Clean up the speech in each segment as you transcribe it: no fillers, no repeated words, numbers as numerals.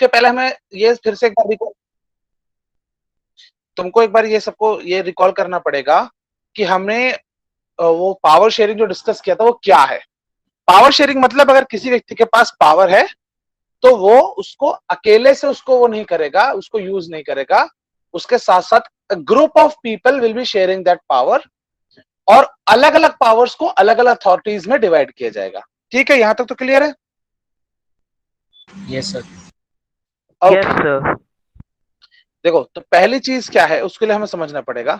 उसके पहले हमें ये फिर से एक बार तुमको एक बार ये सबको ये रिकॉल करना पड़ेगा कि हमने वो पावर शेयरिंग जो डिस्कस किया था वो क्या है। पावर शेयरिंग मतलब अगर किसी व्यक्ति के पास पावर है तो वो उसको अकेले से उसको वो नहीं करेगा, उसको यूज नहीं करेगा, उसके साथ साथ group of people will be sharing that power, और अलग अलग पावर्स को अलग अलग अथॉरिटीज में डिवाइड किया जाएगा। ठीक है, यहां तक तो क्लियर है? Yes sir. Yes sir. देखो, तो पहली चीज क्या है उसके लिए हमें समझना पड़ेगा।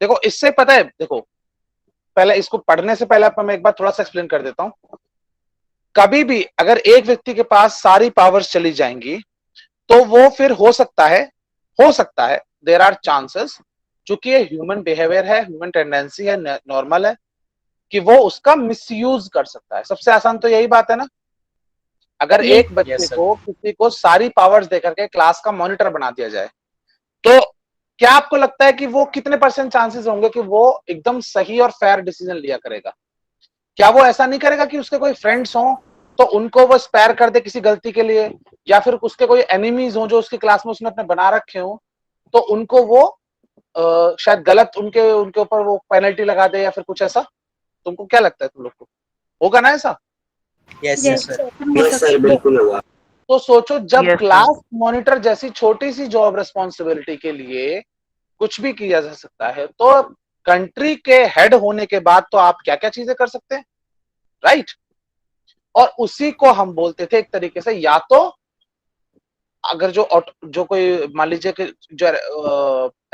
देखो, इससे पता है, देखो पहले इसको पढ़ने से पहले मैं एक बार थोड़ा सा एक्सप्लेन कर देता हूं। कभी भी अगर एक व्यक्ति के पास सारी पावर्स चली जाएंगी तो वो फिर हो सकता है देर आर चांसेस, चूंकि ये ह्यूमन बिहेवियर है, ह्यूमन टेंडेंसी है, नॉर्मल है कि वो उसका मिसयूज कर सकता है। सबसे आसान तो यही बात है ना। अगर Yes. एक बच्चे Yes, sir. को किसी को सारी पावर्स देकर के क्लास का मॉनिटर बना दिया जाए तो क्या आपको लगता है कि वो कितने परसेंट चांसेस होंगे कि वो एकदम सही और फेयर डिसीजन लिया करेगा? क्या वो ऐसा नहीं करेगा कि उसके कोई फ्रेंड्स हों तो उनको वो स्पेयर कर दे किसी गलती के लिए, या फिर उसके कोई एनिमीज हों जो उसकी क्लास में उसने अपने बना रखे हों तो उनको वो शायद गलत उनके उनके ऊपर वो पेनल्टी लगा दे या फिर कुछ ऐसा? तुमको क्या लगता है, तुम लोग को होगा ना ऐसा? Yes Yes, sir. Yes sir, बिल्कुल होगा। तो सोचो, जब Yes, sir. क्लास मॉनिटर जैसी छोटी सी जॉब रिस्पॉन्सिबिलिटी के लिए कुछ भी किया जा सकता है तो कंट्री के हेड होने के बाद तो आप क्या क्या चीजें कर सकते हैं, राइट? और उसी को हम बोलते थे एक तरीके से, या तो अगर जो कोई मान लीजिए कि जो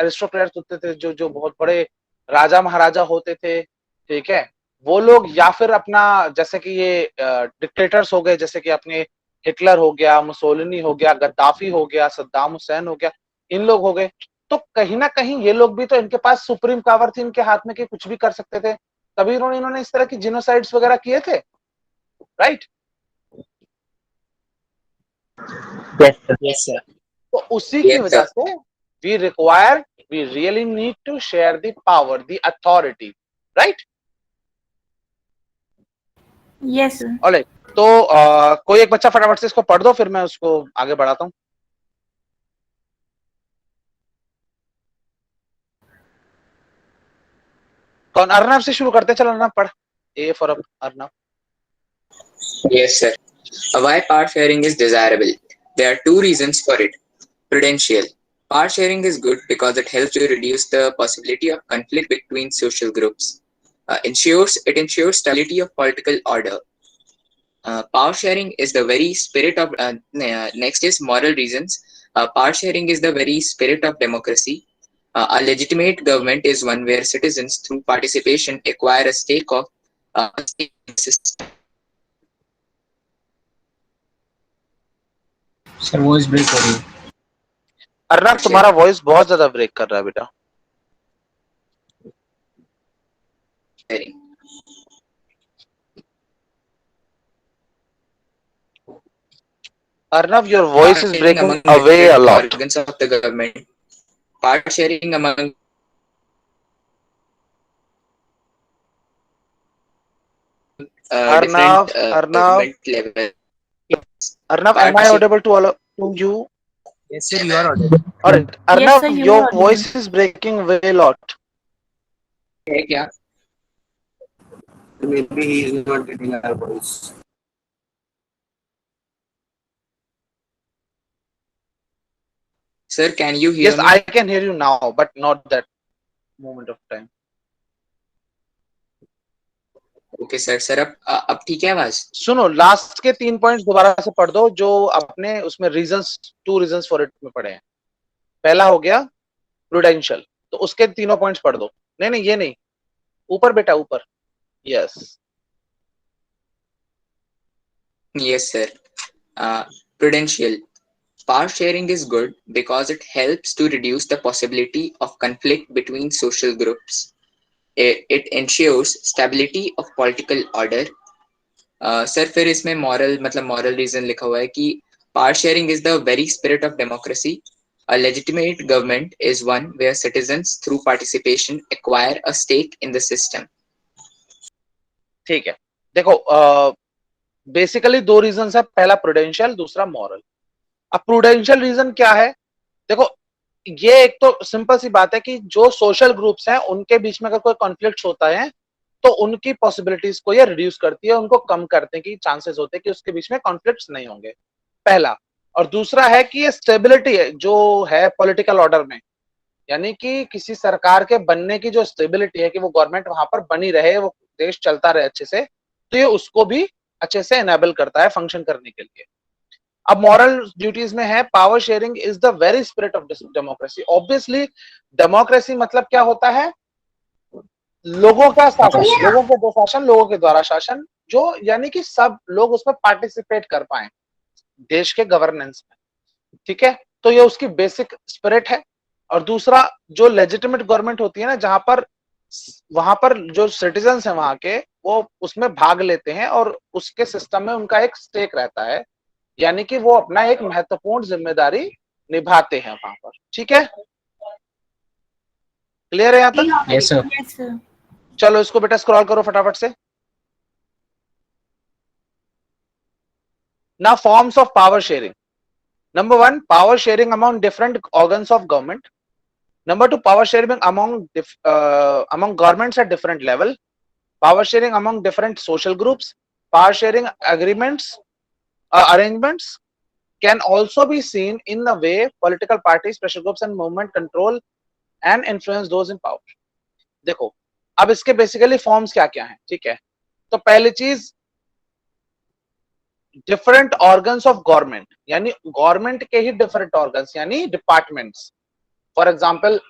एरिस्टोक्रेट्स होते थे, जो जो बहुत बड़े राजा महाराजा होते थे, ठीक है, वो लोग, या फिर अपना जैसे कि ये डिक्टेटर्स हो गए, जैसे कि अपने हिटलर हो गया, मुसोलिनी हो गया, गद्दाफी हो गया, सद्दाम हुसैन हो गया, इन लोग हो गए। तो कहीं ना कहीं ये लोग भी तो, इनके पास सुप्रीम पावर थी इनके हाथ में कि कुछ भी कर सकते थे, तभी इन्होंने इस तरह की जिनोसाइड्स वगैरह किए थे, right? Yes, sir. Yes sir. तो उसी की यस वजह सर। से we really need to share the power, the authority, right? Yes, sir. Alright, तो कोई एक बच्चा फटाफट से इसको पढ़ दो, फिर मैं उसको आगे बढ़ाता हूं। कौन? अर्नब से शुरू करते, चल अर्नब पढ़। A for Arnab. Yes, sir. Why power sharing is desirable? There are two reasons for it. Prudential. Power sharing is good because it helps to reduce the possibility of conflict between social groups. It ensures stability of political order. Power sharing is the very spirit of. Next is moral reasons. Power sharing is the very spirit of democracy. A legitimate government is one where citizens, through participation, acquire a stake in the system. Sir voice break हो रही है। अर्नब, तुम्हारा voice बहुत ज्यादा break कर रहा है बेटा। Sharing. Arnab, your voice is Sharing breaking among away a different lot. organs of the government. Power sharing among Arnab, different Arnab, government levels. Arnab, am I audible to all to you? Yes sir, you are audible. Alright, Yes, sir, Arnav, you your are audible. voice is breaking way lot. है क्या? Maybe he is not getting our voice. Sir, can you hear Yes, me? I can hear you now, but not that moment of time. Okay, sir. Sir अब ठीक है आवाज? सुनो, last के 3 points दोबारा से पढ़ दो जो अपने उसमें रीजंस, 2 रीजंस फॉर इट में पढ़े हैं। पहला हो गया प्रूडेंशियल, तो उसके तीनों पॉइंट्स पढ़ दो। नहीं नहीं, ये नहीं, ऊपर बेटा, ऊपर। Yes. Yes, sir. Prudential. Power sharing is good because it helps to reduce the possibility of conflict between social groups. It ensures stability of political order. Sir फिर इसमें मॉरल मतलब मॉरल रीजन लिखा हुआ है कि power sharing is the very spirit of democracy. A legitimate government is one where citizens, through participation, acquire a stake in the system. ठीक है, देखो बेसिकली 2 रीजंस है, पहला प्रूडेंशियल, दूसरा मॉरल। अब प्रूडेंशियल रीजन क्या है? देखो, ये एक तो सिंपल सी बात है कि जो सोशल ग्रुप्स हैं उनके बीच में अगर कोई कॉन्फ्लिक्ट होता है तो उनकी पॉसिबिलिटीज को ये रिड्यूस करती है, उनको कम करने की चांसेस होते हैं कि उसके बीच में कॉन्फ्लिक्ट्स नहीं होंगे, पहला। और दूसरा है कि ये स्टेबिलिटी है जो है पॉलिटिकल ऑर्डर में, यानी कि किसी सरकार के बनने की जो स्टेबिलिटी है कि वो गवर्नमेंट वहां पर बनी रहे, वो देश चलता रहे अच्छे से, तो ये उसको भी अच्छे से एनेबल करता है फंक्शन करने के लिए। अब मॉरल ड्यूटीज में है power sharing is the very spirit of democracy. Obviously democracy मतलब क्या होता है? लोगों का शासन, लोगों के दो शासन, लोगों के द्वारा शासन, जो यानी कि सब लोग उसमें पार्टिसिपेट कर पाए देश के गवर्नेंस में, ठीक है? तो ये उसकी बेसिक स्पिरिट है। और दूसरा, जो लेजिटिमेट गवर्नमेंट होती है ना, जहां पर वहां पर जो सिटीजन्स हैं वहां के, वो उसमें भाग लेते हैं और उसके सिस्टम में उनका एक स्टेक रहता है, यानी कि वो अपना एक महत्वपूर्ण जिम्मेदारी निभाते हैं वहां पर, ठीक है? क्लियर है यहां तक? Yes, sir. Yes, sir. चलो इसको बेटा स्क्रॉल करो फटाफट से। Now forms of power sharing. Number one, power sharing among different organs of government. Number two, power sharing among governments at different level. Power sharing among different social groups. Power sharing agreements, arrangements can also be seen in the way political parties, pressure groups and movement control and influence those in power. देखो, अब इसके basically forms क्या क्या हैं, ठीक है? तो पहली चीज, डिफरेंट ऑर्गन्स ऑफ गवर्नमेंट, यानी गवर्नमेंट के ही डिफरेंट ऑर्गन्स यानी departments. For example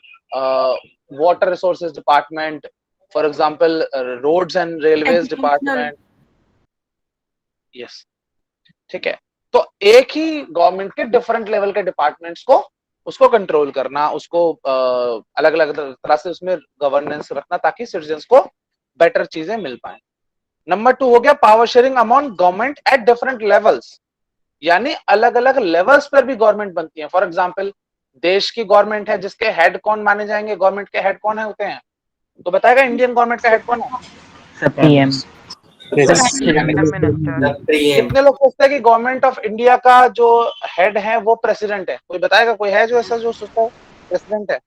water resources department, for example roads and railways department. Yes, ठीक है? तो एक ही गवर्नमेंट के डिफरेंट लेवल के डिपार्टमेंट्स को उसको कंट्रोल करना, उसको अलग अलग तरह से उसमें गवर्नेंस रखना ताकि सिटीजन्स को बेटर चीजें मिल पाए। नंबर टू हो गया power sharing among government at different levels, यानी अलग अलग लेवल्स पर भी गवर्नमेंट बनती है। फॉर एग्जांपल, देश की गवर्नमेंट है जिसके हेड कौन माने जाएंगे? गवर्नमेंट के हेड कौन है होते हैं? तो बताएगा इंडियन गवर्नमेंट का हेड कौन है? पीएम। कितने लोग सोचते हैं कि गवर्नमेंट ऑफ इंडिया का जो हेड है वो प्रेसिडेंट है? कोई बताएगा? कोई है जो ऐसा जो सोचता है प्रेसिडेंट है?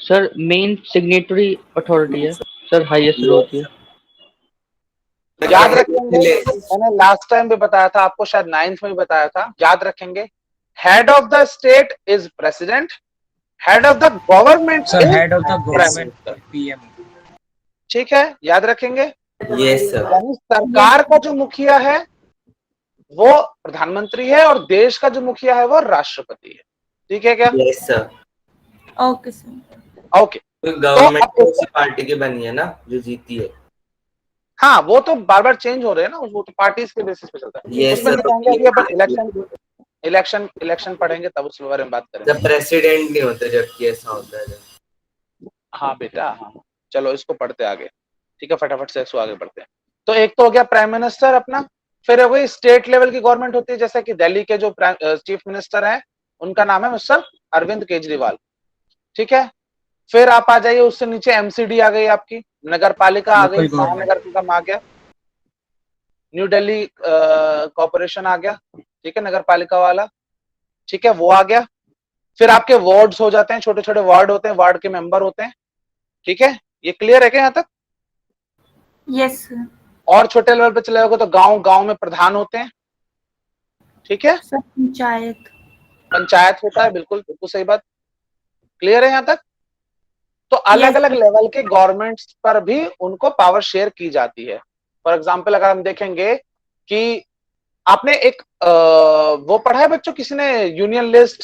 सर मेन सिग्नेटरी अथॉरिटी है सर, हाईएस्ट होती है। याद रखेंगे, मैंने लास्ट टाइम भी बताया था आपको, शायद 9th में भी बताया था, याद रखेंगे, head of the state is president, head of the government Sir, is head of the prime government, minister, PM. ठीक है? याद रखेंगे। Yes, sir. यानी सरकार का जो मुखिया है वो प्रधानमंत्री है और देश का जो मुखिया है वो राष्ट्रपति है, ठीक है क्या? Yes, sir. Okay, sir. Okay, तो गवर्नमेंट अब तो उसी पार्टी की बनी है ना जो जीती है। हाँ, वो तो बार बार चेंज हो रहे हैं ना, वो तो पार्टीज के बेसिस पे चलता है। Yes, उसमें sir. नहीं जाएंगे, अभी अपन इलेक्शन पढ़ेंगे तब उस बारे में बात करेंगे। जब प्रेसिडेंट नहीं होते जबकि ऐसा होता है। हाँ बेटा, हाँ, चलो इसको पढ़ते आगे, ठीक है? फटाफट से इसको आगे बढ़ते हैं। तो एक तो हो गया प्राइम मिनिस्टर अपना, फिर हो गई स्टेट लेवल की गवर्नमेंट होती है, जैसे कि दिल्ली के जो चीफ मिनिस्टर हैं उनका नाम है मिस्टर अरविंद केजरीवाल, ठीक है? फिर आप आ जाइए उससे नीचे, एमसीडी आ गई आपकी, नगर पालिका आ गई, महानगर निगम आ गया, न्यू दिल्ली कॉर्पोरेशन आ गया, ठीक है? नगर पालिका वाला, ठीक है? वो आ गया। फिर आपके वार्ड्स हो जाते हैं, छोटे छोटे वार्ड होते हैं, वार्ड के मेंबर होते हैं, ठीक है? ये क्लियर है क्या यहाँ तक? Yes, sir. और छोटे लेवल पे चले जाओगे तो गांव गांव में प्रधान होते हैं, ठीक है? Sir, पंचायत. पंचायत होता है, बिल्कुल बिल्कुल सही बात। क्लियर है यहाँ तक? तो अलग अलग लेवल के गवर्नमेंट्स पर भी उनको पावर शेयर की जाती है। फॉर एग्जाम्पल, अगर हम देखेंगे कि आपने एक वो पढ़ा है बच्चों किसी ने, union list,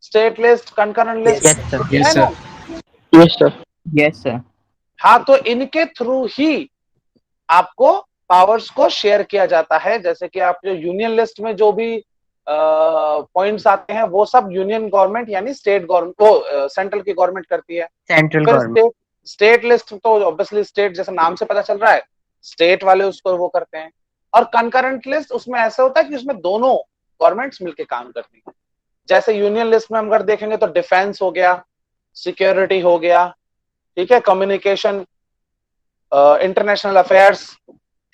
state list, concurrent list, yes sir, Yes, sir. Yes sir, yes sir. हाँ, तो इनके थ्रू ही आपको पावर्स को शेयर किया जाता है। जैसे कि आप जो यूनियन लिस्ट में जो भी पॉइंट्स आते हैं वो सब यूनियन गवर्नमेंट यानी स्टेट गवर्नमेंट को सेंट्रल की गवर्नमेंट करती है। सेंट्रल फिर गवर्नमेंट। स्टेट लिस्ट तो ऑब्वियसली स्टेट, जैसे नाम से पता चल रहा है, स्टेट वाले उसको वो करते हैं। और कंकरेंट लिस्ट उसमें ऐसा होता है कि उसमें दोनों गवर्नमेंट्स मिलकर काम करती है। जैसे यूनियन लिस्ट में हम अगर देखेंगे तो डिफेंस हो गया, सिक्योरिटी हो गया, ठीक है, कम्युनिकेशन, इंटरनेशनल अफेयर्स,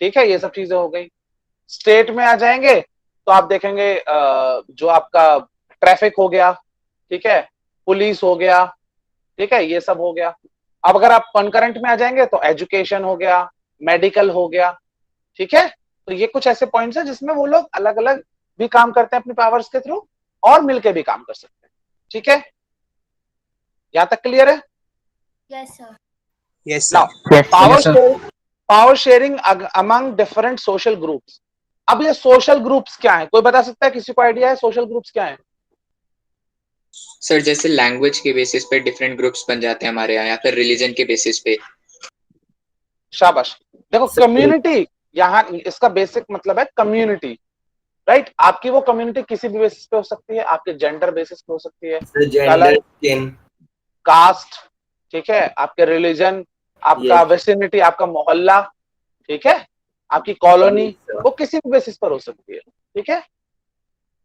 ठीक है, ये सब चीजें हो गई। स्टेट में आ जाएंगे तो आप देखेंगे जो आपका ट्रैफिक हो गया, ठीक है, पुलिस हो गया, ठीक है, ये सब हो गया। अब अगर आप कॉन्करेंट में आ जाएंगे तो एजुकेशन हो गया, मेडिकल हो गया, ठीक है। तो ये कुछ ऐसे पॉइंट्स हैं जिसमें वो लोग अलग अलग भी काम करते हैं अपनी पावर्स के थ्रू और मिलके भी काम कर सकते हैं, ठीक है। यहां तक क्लियर है? Yes, sir. Yes, now sir. Power sharing among different social groups. अब ये सोशल ग्रुप्स क्या है, कोई बता सकता है? किसी को आइडिया है सोशल ग्रुप्स क्या है? सर जैसे लैंग्वेज के बेसिस पे डिफरेंट ग्रुप्स बन जाते हैं हमारे यहाँ, या फिर रिलीजन के बेसिस पे। शाबाश। देखो कम्युनिटी, यहाँ इसका बेसिक मतलब है कम्युनिटी, राइट। आपकी वो कम्युनिटी किसी भी बेसिस पे हो सकती है, आपके जेंडर बेसिस पे हो सकती है, जेंडर, स्किन, कास्ट, ठीक है, आपके रिलीजन, आपका वेसिनिटी, आपका मोहल्ला, ठीक है, आपकी कॉलोनी, वो किसी भी बेसिस पर हो सकती है, ठीक है।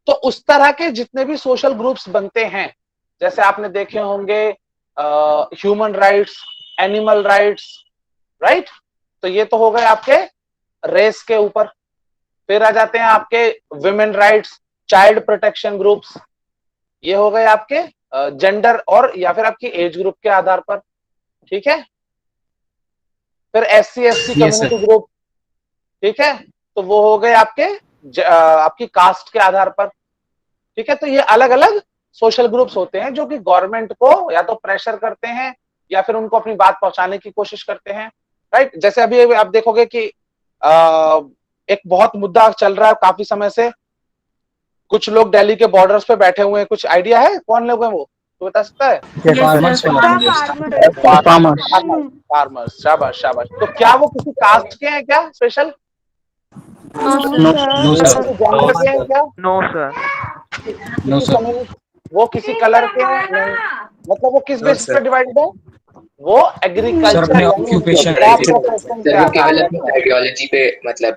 तो उस तरह के जितने भी सोशल ग्रुप्स बनते हैं, जैसे आपने देखे होंगे human rights, animal rights, right. तो ये तो हो गए आपके रेस के ऊपर। फिर आ जाते हैं आपके women rights, child protection groups, ये हो गए आपके जेंडर और या फिर आपकी एज ग्रुप के आधार पर, ठीक है। फिर SC ST कम्युनिटी ग्रुप, ठीक है, तो वो हो गए आपके आपकी कास्ट के आधार पर, ठीक है। तो ये अलग अलग सोशल ग्रुप्स होते हैं जो कि गवर्नमेंट को या तो प्रेशर करते हैं या फिर उनको अपनी बात पहुंचाने की कोशिश करते हैं, राइट। जैसे अभी आप देखोगे कि एक बहुत मुद्दा चल रहा है काफी समय से, कुछ लोग दिल्ली के बॉर्डर्स पे बैठे हुए हैं, कुछ आइडिया है कौन लोग हैं वो, तो बता सकता है? फार्मर्स, शाबाश शाबाश। तो क्या वो किसी कास्ट के हैं क्या स्पेशल? जेंडर के हैं क्या? No sir. No, sir. वो किसी कलर के हैं? नहीं। मतलब वो किस बेसिस पे डिवाइडेड है? वो सर, एग्रीकल्चर अपने occupation पे। सर वो केवल अपनी आइडियोलॉजी पे मतलब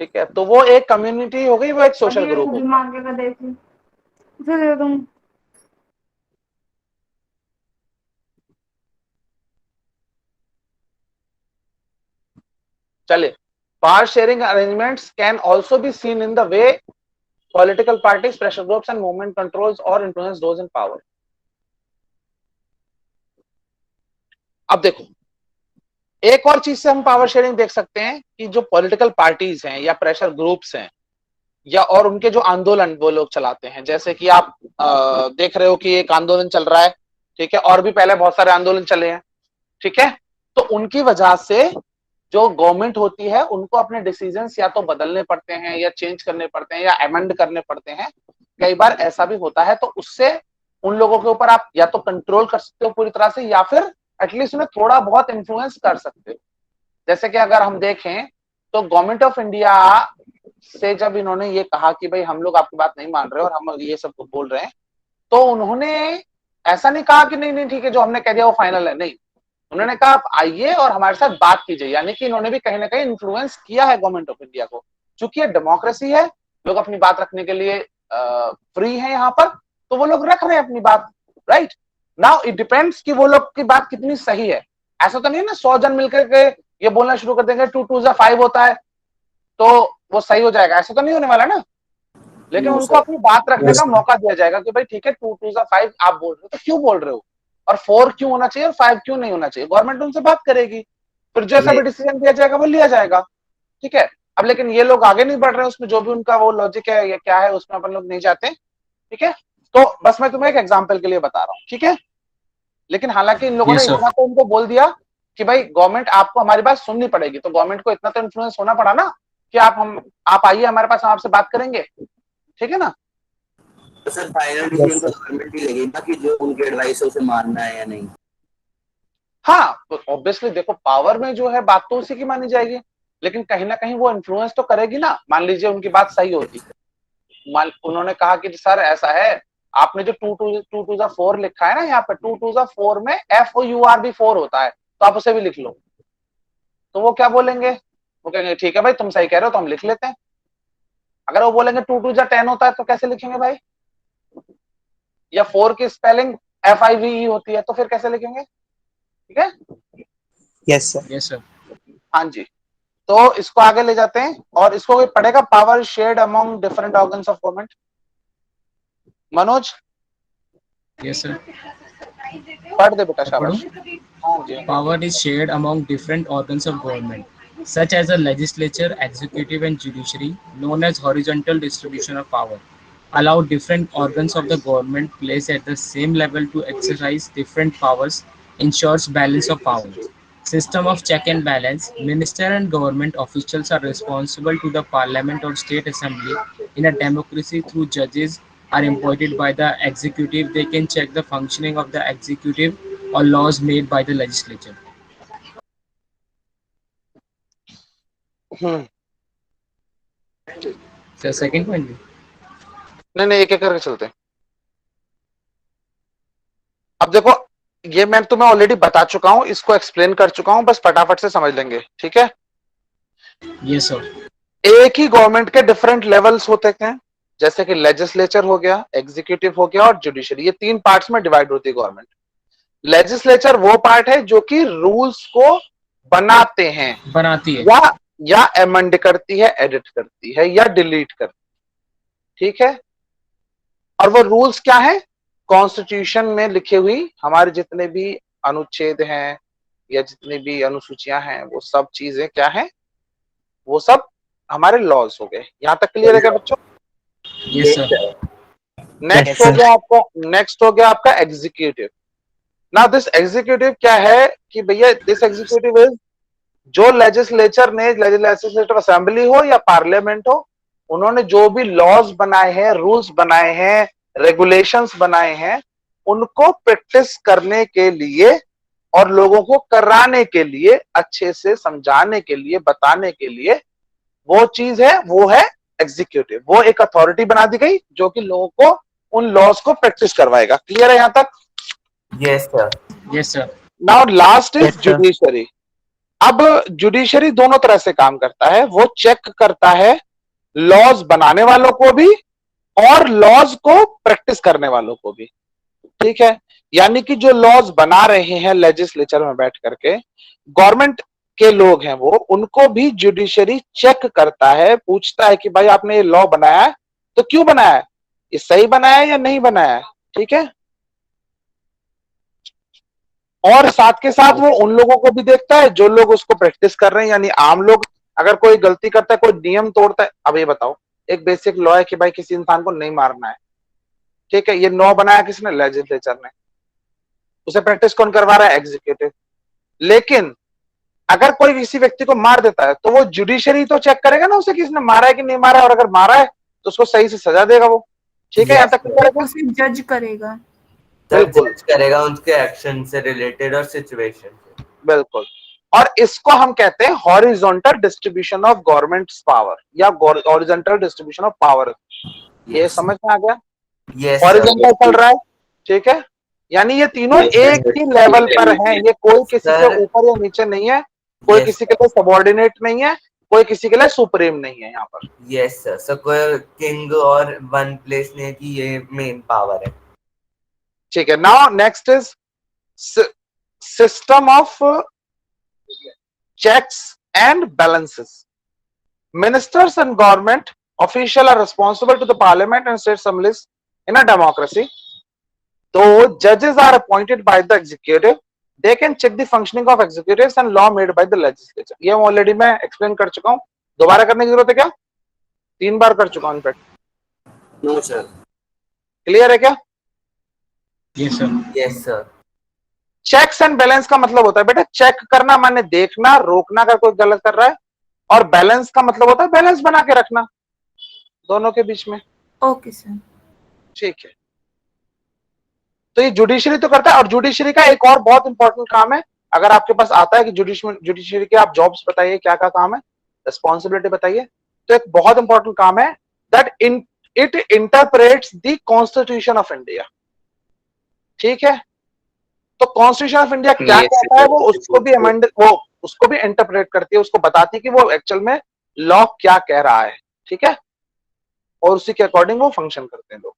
ठीक है, तो वो एक कम्युनिटी हो गई, वो एक सोशल ग्रुप हो गया। चलिए, power sharing arrangements can also be seen in the way political parties, pressure groups and movement controls or influence those in power. अब देखो, एक और चीज से हम पावर शेयरिंग देख सकते हैं कि जो पॉलिटिकल पार्टीज हैं या प्रेशर ग्रुप्स हैं या और उनके जो आंदोलन वो लोग चलाते हैं, जैसे कि आप देख रहे हो कि एक आंदोलन चल रहा है, ठीक है, और भी पहले बहुत सारे आंदोलन चले हैं, ठीक है। तो उनकी वजह से जो गवर्नमेंट होती है उनको अपने डिसीजंस या तो बदलने पड़ते हैं या चेंज करने पड़ते हैं या अमेंड करने पड़ते हैं। कई बार ऐसा भी होता है, तो उससे उन लोगों के ऊपर आप या तो कंट्रोल कर सकते हो पूरी तरह से या फिर एटलीस्ट उन्हें थोड़ा बहुत इन्फ्लुएंस कर सकते हो। जैसे कि अगर हम देखें तो गवर्नमेंट ऑफ इंडिया से जब इन्होंने ये कहा कि भाई हम लोग आपकी बात नहीं मान रहे और हम ये सब बोल रहे हैं, तो उन्होंने ऐसा नहीं कहा कि नहीं नहीं ठीक है जो हमने कह दिया वो फाइनल है, नहीं। उन्होंने कहा आप आइए और हमारे साथ बात कीजिए, यानी कि इन्होंने भी कहीं ना कहीं इन्फ्लुएंस किया है गवर्नमेंट ऑफ इंडिया को। चूंकि ये डेमोक्रेसी है, लोग अपनी बात रखने के लिए फ्री है यहाँ पर, तो वो लोग रख रहे हैं अपनी बात, राइट। नाउ इट डिपेंड्स कि वो लोग की बात कितनी सही है। ऐसा तो नहीं है ना 100 जन मिलकर के ये बोलना शुरू कर देंगे 2 2 5 होता है तो वो सही हो जाएगा, ऐसा तो नहीं होने वाला ना। लेकिन उनको अपनी बात रखने का मौका दिया जाएगा कि भाई ठीक है 2 2 5 आप बोल रहे हो तो क्यों बोल रहे हो, और 4 क्यों होना चाहिए और 5 क्यों नहीं होना चाहिए। गवर्नमेंट उनसे बात करेगी, फिर जैसा भी डिसीजन दिया जाएगा वो लिया जाएगा, ठीक है। अब लेकिन ये लोग आगे नहीं बढ़ रहे हैं उसमें, जो भी उनका वो लॉजिक है या क्या है उसमें अपन लोग नहीं जाते, ठीक है। तो बस मैं तुम्हें एक एग्जाम्पल के लिए बता रहा हूँ, ठीक है। लेकिन हालांकि इन लोगों ने इतना तो उनको बोल दिया कि भाई गवर्नमेंट आपको हमारी बात सुननी पड़ेगी, तो गवर्नमेंट को इतना तो इन्फ्लुएंस होना पड़ा ना कि आप आइए हमारे पास, हम आपसे बात करेंगे, ठीक है ना। सर फाइनल डिसीजन तो गवर्नमेंट ही लेगी ना कि जो उनके एडवाइस है उसे मानना है या नहीं। हाँ, तो ऑब्वियसली देखो पावर में जो है बात तो उसी की मानी जाएगी, लेकिन कहीं ना कहीं वो इन्फ्लुएंस तो करेगी ना। मान लीजिए उनकी बात सही होती, उन्होंने कहा कि सर ऐसा है, आपने जो 2 2 4 लिखा है ना यहाँ पे 2 2 4 में FOUR भी 4 होता है, तो आप उसे भी लिख लो। तो वो क्या बोलेंगे, वो कहेंगे ठीक है भाई तुम सही कह रहे हो तो हम लिख लेते हैं। अगर वो बोलेंगे 2 2 10 होता है तो कैसे लिखेंगे भाई, या 4 की स्पेलिंग FIVE होती है तो फिर कैसे लिखेंगे, ठीक है। Yes sir, yes sir. हाँ जी, तो इसको आगे ले जाते हैं और इसको कोई पढ़ेगा, power shared among different organs of government. Manoj Yes, sir. पढ़ दे बेटा, शाबाश। हाँ जी। Power is shared among different organs of government, such as the legislature, executive, and judiciary, known as horizontal distribution of power. Allow different organs of the government placed at the same level to exercise different powers, ensures balance of powers. System of check and balance. Minister and government officials are responsible to the parliament or state assembly. In a democracy, through judges are appointed by the executive. They can check the functioning of the executive or laws made by the legislature. So second point. नहीं, एक एक करके चलते हैं। अब देखो, ये मैं तुम्हें ऑलरेडी बता चुका हूं, इसको एक्सप्लेन कर चुका हूं, बस फटाफट से समझ लेंगे, ठीक है? Yes, sir. एक ही गवर्नमेंट के डिफरेंट लेवल्स होते हैं, जैसे कि लेजिस्लेचर हो गया, एग्जीक्यूटिव हो गया और जुडिशरी। ये 3 पार्ट्स में डिवाइड होती है गवर्नमेंट। लेजिस्लेचर वो पार्ट है जो कि रूल्स को बनाती है, या अमेंड करती है, एडिट करती है या डिलीट करती है, ठीक है? और वो रूल्स क्या है? कॉन्स्टिट्यूशन में लिखी हुई हमारे जितने भी अनुच्छेद हैं या जितनी भी अनुसूचियां हैं, वो सब चीजें क्या है? वो सब हमारे लॉज हो गए। यहां तक क्लियर है क्या बच्चों? Yes, sir. नेक्स्ट हो गया आपका एग्जीक्यूटिव। नाउ दिस एग्जीक्यूटिव क्या है कि भैया, दिस एग्जीक्यूटिव इज जो लेजिस्लेचर ने, लेजिस्लेटिव असेंबली हो या पार्लियामेंट हो, उन्होंने जो भी लॉज बनाए हैं, रूल्स बनाए हैं, रेगुलेशंस बनाए हैं, उनको प्रैक्टिस करने के लिए और लोगों को कराने के लिए, अच्छे से समझाने के लिए, बताने के लिए, वो चीज है, वो है एग्जीक्यूटिव। वो एक अथॉरिटी बना दी गई जो कि लोगों को उन लॉज को प्रैक्टिस करवाएगा। क्लियर है यहां तक? Yes sir. Yes, sir. Now last is Yes, sir. Judiciary. अब जुडिशरी दोनों तरह से काम करता है। वो चेक करता है लॉज बनाने वालों को भी और लॉज को प्रैक्टिस करने वालों को भी, ठीक है? यानी कि जो लॉज बना रहे हैं लेजिस्लेचर में बैठ करके, गवर्नमेंट के लोग हैं वो, उनको भी जुडिशरी चेक करता है, पूछता है कि भाई आपने ये लॉ बनाया है तो क्यों बनाया है, ये सही बनाया है या नहीं बनाया है, ठीक है? और साथ के साथ वो उन लोगों को भी देखता है जो लोग उसको प्रैक्टिस कर रहे हैं, यानी आम लोग। अगर कोई गलती करता है, कोई नियम तोड़ता है, अब ये बताओ, एक बेसिक लॉ है कि भाई किसी इंसान को नहीं मारना है, ठीक है? ये लॉ बनाया किसने? लेजिस्लेचर ने। उसे प्रैक्टिस कौन करवा रहा है? एग्जीक्यूटिव। लेकिन अगर कोई किसी व्यक्ति को मार देता है तो वो जुडिशरी तो चेक करेगा ना उसे, किसने मारा है कि नहीं मारा है, और अगर मारा है तो उसको सही से सजा देगा वो, ठीक है? यहाँ तक क्लियर है? उसे जज करेगा, बिल्कुल जज करेगा उनके एक्शन से रिलेटेड और सिचुएशन से। बिल्कुल। और इसको हम कहते हैं horizontal distribution of governments power या हॉरिजॉन्टल डिस्ट्रीब्यूशन ऑफ पावर। ये समझ में आ गया? यस हॉरिजॉन्टल चल रहा है, ठीक है? यानी ये तीनों एक ही लेवल पर हैं, ये कोई किसी के ऊपर या नीचे नहीं है, कोई किसी के लिए सबऑर्डिनेट नहीं है, कोई किसी के लिए सुप्रीम नहीं है यहाँ पर। Yes sir. सो कोई किंग और वन प्लेस नहीं है कि ये मेन पावर है, ठीक है? Now next is system of checks and balances. Ministers and government officials are responsible to the parliament and state assemblies in a democracy. Though judges are appointed by the executive, they can check the functioning of executives and law made by the legislature. ये already मैं explain कर चुका हूँ, दोबारा करने की जरूरत है क्या? 3 बार कर चुका हूँ इनफैक्ट। No sir. क्लियर है क्या? Yes, sir. Yes sir. Checks and balance का मतलब होता है बेटा, चेक करना माने देखना, रोकना अगर कोई गलत कर रहा है, और बैलेंस का मतलब होता है बैलेंस बना के रखना दोनों के बीच में। Okay sir. ठीक है, तो ये जुडिशरी तो करता है। और जुडिशरी का एक और बहुत इंपॉर्टेंट काम है, अगर आपके पास आता है कि जुडिशरी के आप जॉब्स बताइए क्या क्या काम है, रिस्पॉन्सिबिलिटी बताइए, तो एक बहुत इंपॉर्टेंट काम है that it interprets the constitution of India. ठीक है, तो कॉन्स्टिट्यूशन ऑफ इंडिया क्या कहता है वो उसको भी अमेंड, वो उसको भी इंटरप्रेट करती है, उसको बताती है कि वो एक्चुअल में लॉ क्या कह रहा है। ठीक है, और उसी के अकॉर्डिंग वो फंक्शन करते हैं लोग।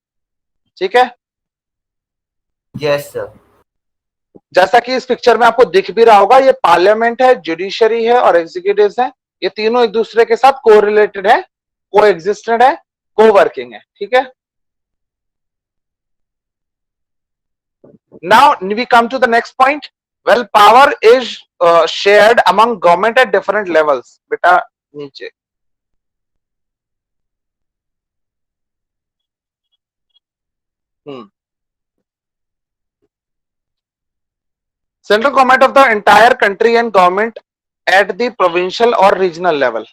ठीक है, यस सर। जैसा कि इस पिक्चर में आपको दिख भी रहा होगा, ये पार्लियामेंट है, जुडिशरी है और एग्जीक्यूटिव्स है। ये तीनों एक दूसरे के साथ कोरिलेटेड है, को एग्जिस्टेंट है, को वर्किंग है, ठीक है। Now we come to the next point. Well, power is shared among government at different levels. बेटा नीचे Central government of the entire country and government at the provincial or regional level.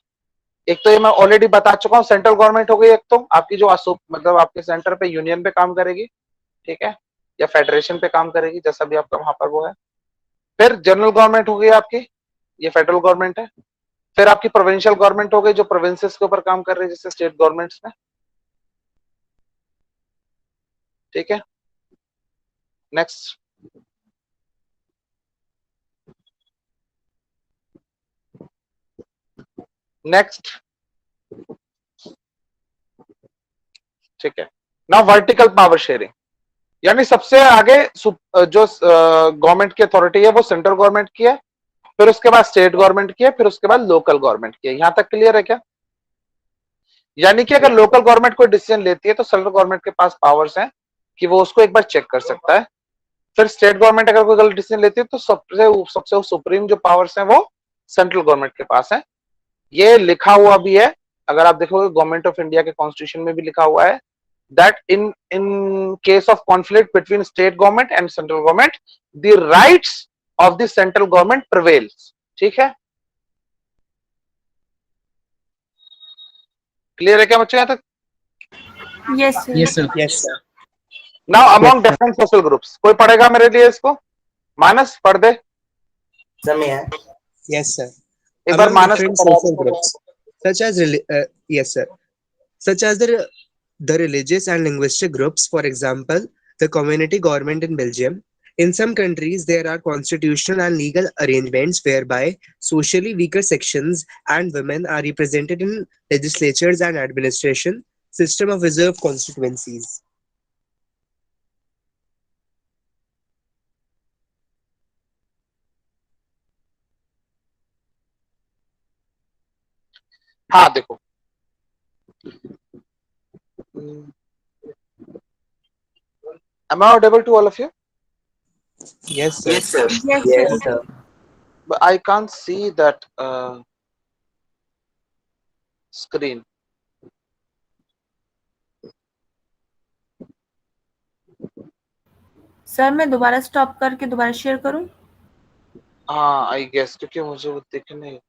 एक तो ये मैं already बता चुका हूँ, central government हो गई एक तो आपकी जो मतलब आपके सेंटर पे यूनियन पे काम करेगी, ठीक है, या फेडरेशन पे काम करेगी, जैसा भी आपका वहां पर वो है। फिर जनरल गवर्नमेंट हो गई आपकी, ये फेडरल गवर्नमेंट है। फिर आपकी प्रोविंशियल गवर्नमेंट हो गई जो प्रोविंसेस के ऊपर काम कर रही है, जैसे स्टेट गवर्नमेंट्स में, ठीक है। नेक्स्ट, नेक्स्ट, ठीक है। नाउ वर्टिकल पावर शेयरिंग, यानी सबसे आगे जो गवर्नमेंट की अथॉरिटी है वो सेंट्रल गवर्नमेंट की है, फिर उसके बाद स्टेट गवर्नमेंट की है, फिर उसके बाद लोकल गवर्नमेंट की है। यहां तक क्लियर है क्या? यानी कि अगर लोकल गवर्नमेंट कोई डिसीजन लेती है तो सेंट्रल गवर्नमेंट के पास पावर्स हैं कि वो उसको एक बार चेक कर सकता है। फिर स्टेट गवर्नमेंट अगर कोई गलत डिसीजन लेती है तो सबसे सुप्रीम जो पावर्स हैं वो सेंट्रल गवर्नमेंट के पास है। ये लिखा हुआ भी है, अगर आप देखोगे गवर्नमेंट ऑफ इंडिया के कॉन्स्टिट्यूशन में भी लिखा हुआ है that in case of conflict between state government and central government, the rights of the central government prevails. ठीक है, क्लियर है क्या बच्चों यहाँ तक? Yes, sir. Yes, sir. Yes, sir. Now among different social groups, कोई पढ़ेगा मेरे लिए इसको? मानस पढ़ दे। समय है। Yes, sir. एक बार Among मानस different को पढ़ा social दो। groups, such as yes, sir, such as the religious and linguistic groups, for example, the community government in Belgium. In some countries, there are constitutional and legal arrangements whereby socially weaker sections and women are represented in legislatures and administration system of reserved constituencies. हाँ देखो, am I audible to all of you? Yes, sir. Yes, sir. Yes, Yes, sir. sir. But I can't see that screen. Sir मैं दोबारा stop करके दोबारा share करूं? हाँ I guess, क्योंकि मुझे वो दिख नहीं।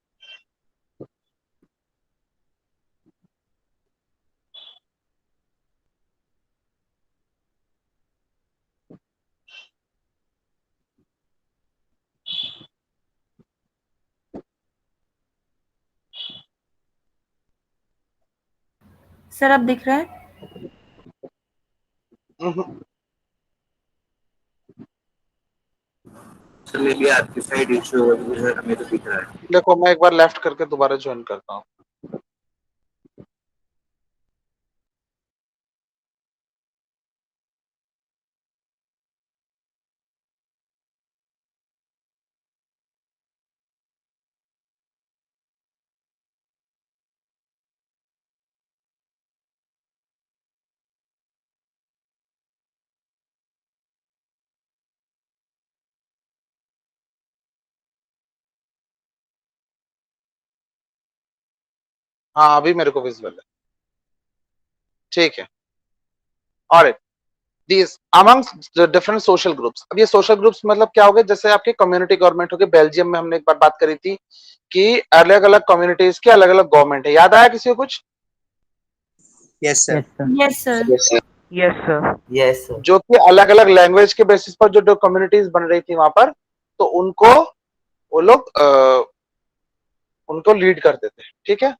सर अब दिख रहा है? सर मे बी आपकी साइड इशू हो रही है, हमें तो दिख रहा है। देखो मैं एक बार लेफ्ट करके दोबारा ज्वाइन करता हूँ। हाँ अभी मेरे को विजुअल है, ठीक है। और these among the different social groups, अब ये सोशल ग्रुप्स मतलब क्या हो गए? जैसे आपके कम्युनिटी गवर्नमेंट हो गए। बेल्जियम में हमने एक बार बात करी थी कि अलग अलग कम्युनिटीज की अलग अलग गवर्नमेंट है। याद आया किसी को कुछ? Yes, sir. Yes, sir. Yes, sir. Yes, sir. जो कि अलग अलग लैंग्वेज के बेसिस पर जो कम्युनिटीज बन रही थी वहां पर, तो उनको वो लोग उनको लीड करते थे, ठीक है।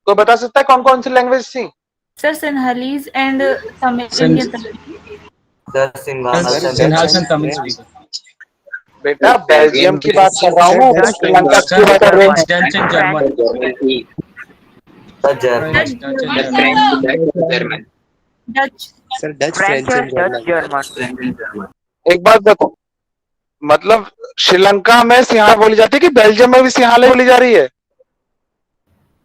कोई बता सकता है कौन कौन सी लैंग्वेज थी? Sir, Sinhalese and Tamil, Sin- Indian Tamil. Sir, Sinhala, Sir, Sinhals and Tamil speaker. बेटा बेल्जियम की बात कर रहा हूँ, Dutch, श्रीलंका की Sir, बात कर रहा हूँ। Dutch and German. Sir, German. Dutch and The German. French, German. Dutch. Sir, Dutch, French, and German. French and German. एक बात देखो, मतलब श्रीलंका में सिंहाला बोली जाती है कि बेल्जियम में भी सिंहाला बोली जा रही है?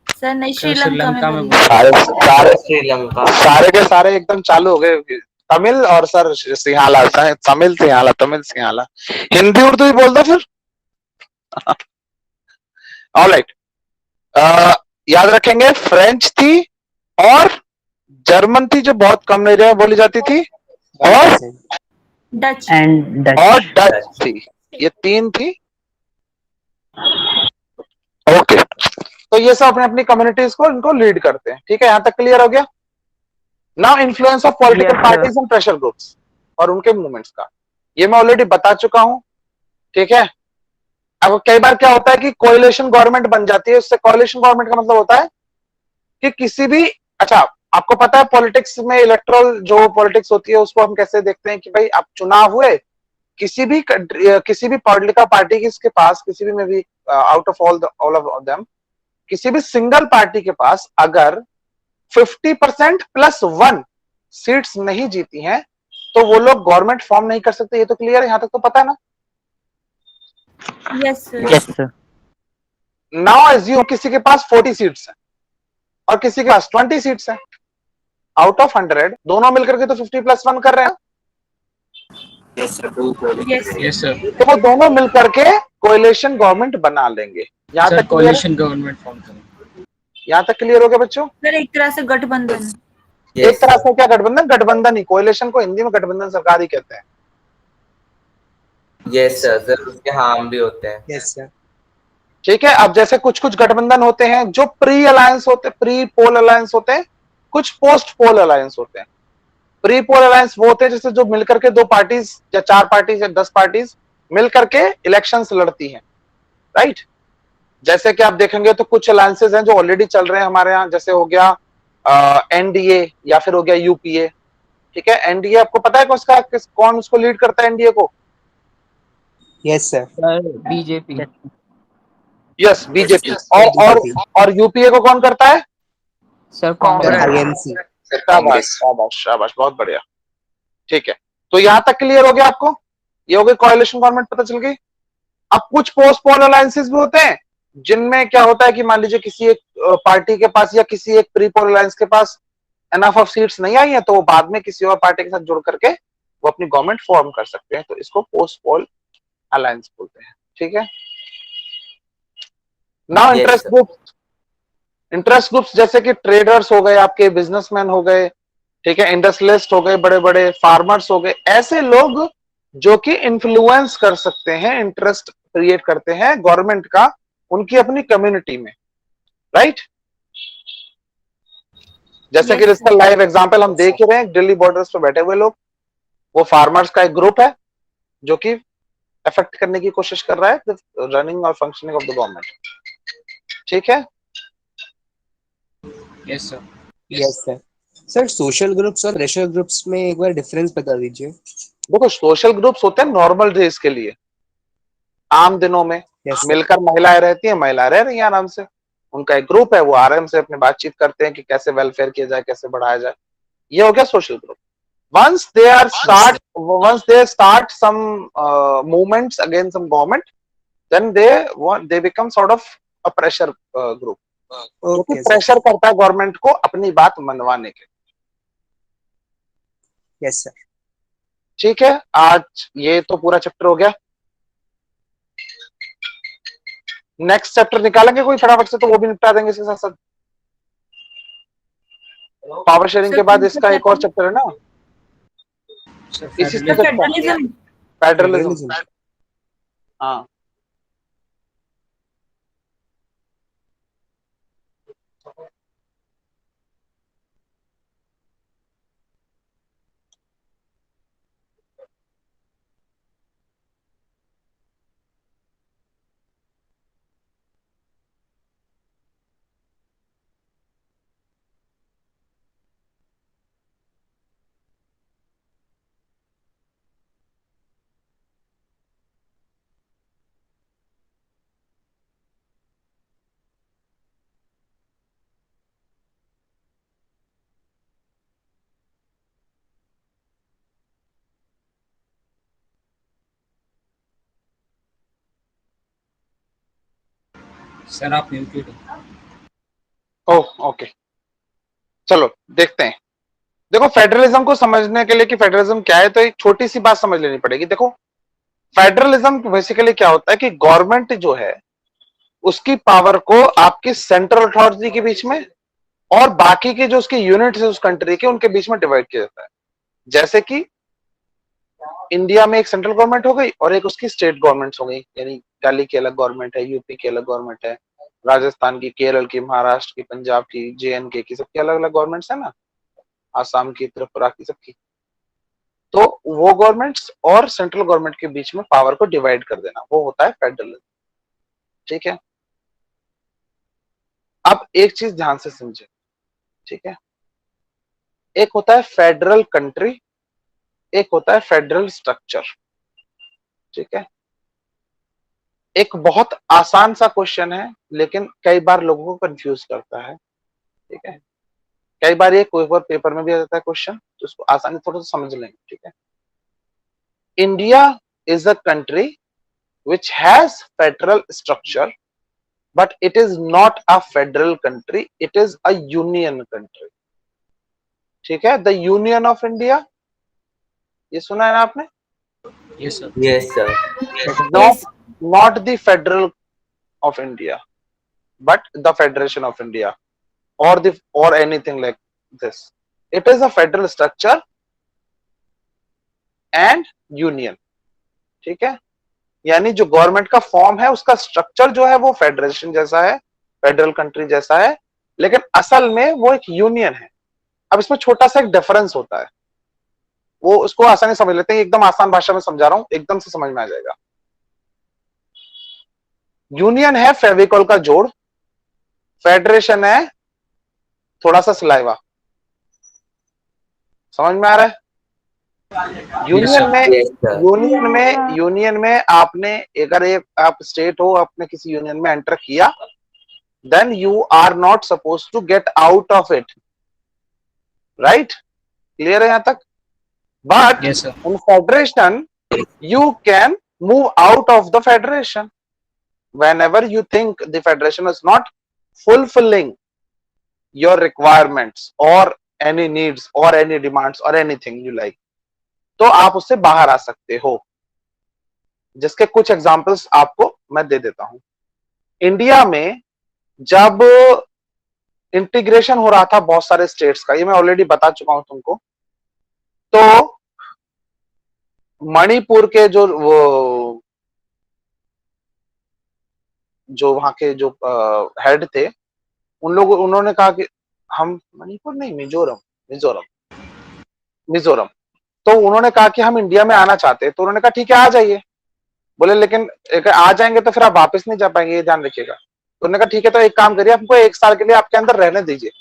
सर नहीं, सर श्रीलंका में श्रीलंका में बोली। सारे सारे श्रीलंका। सारे के सारे एकदम चालू हो गए। तमिल और सर सिंहाला, तमिल सिंहाला, तमिल सिंहाला, हिंदी उर्दू ही बोल दो फिर। ऑलराइट, याद रखेंगे फ्रेंच थी और जर्मन थी जो बहुत कम एरिया में बोली जाती थी, और डच। And और Dutch. डच थी। ये तीन थी। ओके, तो ये सब अपने अपनी कम्युनिटीज को इनको लीड करते हैं। ठीक है, यहां तक क्लियर हो गया? Now influence of political Yes, sir. Parties and pressure groups और उनके मूवमेंट्स का, ये मैं ऑलरेडी बता चुका हूं। ठीक है, अब कई बार क्या होता है कि कोalition गवर्नमेंट बन जाती है। उससे कोalition गवर्नमेंट का मतलब होता है कि किसी भी, अच्छा आपको पता है पॉलिटिक्स में इलेक्ट्रल जो पॉलिटिक्स होती है उसको हम कैसे देखते हैं कि भाई अब चुनाव हुए, किसी भी किसी भी पॉलिटिकल पार्टी के पास, किसी भी में भी out of all of them, किसी भी सिंगल पार्टी के पास अगर 50% प्लस 1 सीट्स नहीं जीती हैं तो वो लोग गवर्नमेंट फॉर्म नहीं कर सकते। ये तो क्लियर है, यहां तक तो पता है ना? Yes sir. Yes, sir. Now assume किसी के पास 40 सीट्स हैं और किसी के पास 20 सीट्स हैं। आउट ऑफ 100 दोनों मिलकर के तो 50+1 कर रहे हैं। Yes sir, yes yes sir. तो वो दोनों मिलकर के कोएलिशन गवर्नमेंट बना लेंगे। यहां सर तक क्लियर है? कोalition गवर्नमेंट फॉर्म करें। यहां तक क्लियर हो गया बच्चों? सर, एक तरह से गठबंधन। एक तरह से क्या गठबंधन? गठबंधन ही, कोएलिशन को हिंदी में गठबंधन सरकार ही कहते हैं। यस सर, उसके हार्म भी होते हैं। Yes, sir. ठीक है, अब जैसे कुछ कुछ गठबंधन होते हैं जो प्री अलायंस होते, प्री पोल अलायंस होते हैं, कुछ पोस्ट पोल अलायंस होते हैं। प्री पोल अलायंस वो होते हैं जैसे जो मिलकर के 2 पार्टीज या 4 पार्टीज या 10 पार्टीज मिलकर के इलेक्शंस लड़ती हैं, राइट? जैसे कि आप देखेंगे तो कुछ अलायंसेस हैं जो ऑलरेडी चल रहे हैं हमारे यहाँ, जैसे हो गया एनडीए या फिर हो गया यूपीए। ठीक है, एनडीए आपको पता है कौन उसको लीड करता है एनडीए को? Yes, sir. BJP. Yes, BJP. BJP. और यूपीए को कौन करता है? Sir The Congress. INC. Sir, शाबाश Congress. शाबाश शाबाश, बहुत बढ़िया। ठीक है, तो यहां तक क्लियर हो गया आपको? ये हो गई कोएलिशन गवर्नमेंट, पता चल गई। अब कुछ पोस्ट पोल अलायंसेस भी होते हैं जिनमें क्या होता है कि मान लीजिए किसी एक पार्टी के पास या किसी एक प्री पोल अलायंस के पास एनफ ऑफ सीट्स नहीं आई है तो वो बाद में किसी और पार्टी के साथ जुड़ करके वो अपनी गवर्नमेंट फॉर्म कर सकते हैं, तो इसको पोस्ट पोल अलायंस बोलते हैं। ठीक है, now Yes, interest sir. Group. Interest groups जैसे कि ट्रेडर्स हो गए, आपके बिजनेसमैन हो गए, ठीक है, इंडस्ट्रियलिस्ट हो गए, बड़े बड़े फार्मर्स हो गए, ऐसे लोग जो कि इन्फ्लुएंस कर सकते हैं, इंटरेस्ट क्रिएट करते हैं गवर्नमेंट का उनकी अपनी कम्युनिटी में, राइट? जैसे कि Yes, इसका लाइव एग्जांपल हम देख ही रहे हैं, दिल्ली बॉर्डर्स पे बैठे हुए लोग, वो फार्मर्स का एक ग्रुप है जो कि अफेक्ट करने की कोशिश कर रहा है रनिंग और फंक्शनिंग ऑफ द गवर्नमेंट। ठीक है, yes sir. Yes, sir. Sir social groups और प्रेशर ग्रुप्स में एक बार डिफरेंस बता दीजिए। देखो सोशल ग्रुप्स होते हैं नॉर्मल डेज के लिए, आम दिनों में Yes, sir. मिलकर महिलाएं रहती हैं, महिलाएं रह रही हैं आराम से, उनका एक ग्रुप है, वो आराम से अपनी बातचीत करते हैं कि कैसे वेलफेयर किया जाए, कैसे बढ़ाया जाए। ये हो गया social group. once they are start once they start some movements against some government, then they become sort of a pressure group, क्योंकि Okay, sir. प्रेशर करता है गवर्नमेंट को अपनी बात मनवाने के। Yes, sir. ठीक है, आज ये तो पूरा चैप्टर हो गया। नेक्स्ट चैप्टर निकालेंगे कोई फटाफट से, तो वो भी निपटा देंगे इसके साथ साथ। पावर शेयरिंग के बाद इसका एक और चैप्टर है ना, इसी से फेडरलिज्म। फेडरलिज्म। फेडरलिज्म। Federalism. हाँ, सर आप म्यूटेड हो। ओह ओके, चलो देखते हैं। देखो फेडरलिज्म को समझने के लिए कि फेडरलिज्म क्या है, तो एक छोटी सी बात समझ लेनी पड़ेगी। देखो फेडरलिज्म बेसिकली क्या होता है कि गवर्नमेंट जो है उसकी पावर को आपकी सेंट्रल अथॉरिटी के बीच में और बाकी के जो उसके यूनिट्स है उस कंट्री के, उनके बीच में डिवाइड किया जाता है। जैसे कि इंडिया में एक सेंट्रल गवर्नमेंट हो गई और एक उसकी स्टेट गवर्नमेंट्स हो गई, यानी दिल्ली की अलग गवर्नमेंट है, यूपी की अलग गवर्नमेंट है, राजस्थान की, केरल की, महाराष्ट्र की, पंजाब की, जेएनके की, सबकी अलग अलग गवर्नमेंट्स है ना, आसाम की, त्रिपुरा की, सबकी। तो वो गवर्नमेंट्स और सेंट्रल गवर्नमेंट के बीच में पावर को डिवाइड कर देना, वो होता है फेडरलिज्म। ठीक है, अब एक चीज ध्यान से समझे। ठीक है, एक होता है फेडरल कंट्री, एक होता है फेडरल स्ट्रक्चर। ठीक है, एक बहुत आसान सा क्वेश्चन है लेकिन कई बार लोगों को कंफ्यूज करता है। ठीक है, कई बार ये कोई बार पेपर में भी आ जाता है क्वेश्चन, तो उसको आसानी थोड़ा सा समझ लेंगे। ठीक है, India is a country which has federal structure, but it is not a federal country, it is a union country. ठीक है, द यूनियन ऑफ इंडिया, ये सुना है ना आपने? Yes sir. Yes sir. Not not the federal of India, but the Federation of India or anything like this. It is a federal structure and union. ठीक है, यानी जो गवर्नमेंट का फॉर्म है उसका स्ट्रक्चर जो है वो फेडरेशन जैसा है, फेडरल कंट्री जैसा है, लेकिन असल में वो एक यूनियन है। अब इसमें छोटा सा एक डिफरेंस होता है, वो उसको आसानी समझ लेते हैं। एकदम आसान भाषा में समझा रहा हूं, एकदम से समझ में आ जाएगा। यूनियन है फेविकॉल का जोड़, फेडरेशन है थोड़ा सा सलाइवा। समझ में आ रहा है? यूनियन में आपने अगर एक आप स्टेट हो, आपने किसी यूनियन में एंटर किया, then you are not suppose to get out of it. Right, clear है यहां तक? But in federation you can move out of the federation whenever you think the federation is not fulfilling your requirements or any needs or any demands or anything you like, तो आप उससे बाहर आ सकते हो। जिसके कुछ एग्जांपल्स आपको मैं दे देता हूं। इंडिया में जब इंटीग्रेशन हो रहा था बहुत सारे स्टेट्स का, ये मैं ऑलरेडी बता चुका हूं तुमको, तो मणिपुर के जो वहां के जो हेड थे, उन्होंने कहा कि हम, मणिपुर नहीं, मिजोरम, तो उन्होंने कहा कि हम इंडिया में आना चाहते हैं। तो उन्होंने कहा ठीक है आ जाइए। बोले लेकिन आ जाएंगे तो फिर आप वापस नहीं जा पाएंगे, ये ध्यान रखिएगा। तो उन्होंने कहा ठीक है, तो एक काम करिए, हमको 1 साल के लिए आपके अंदर रहने दीजिए।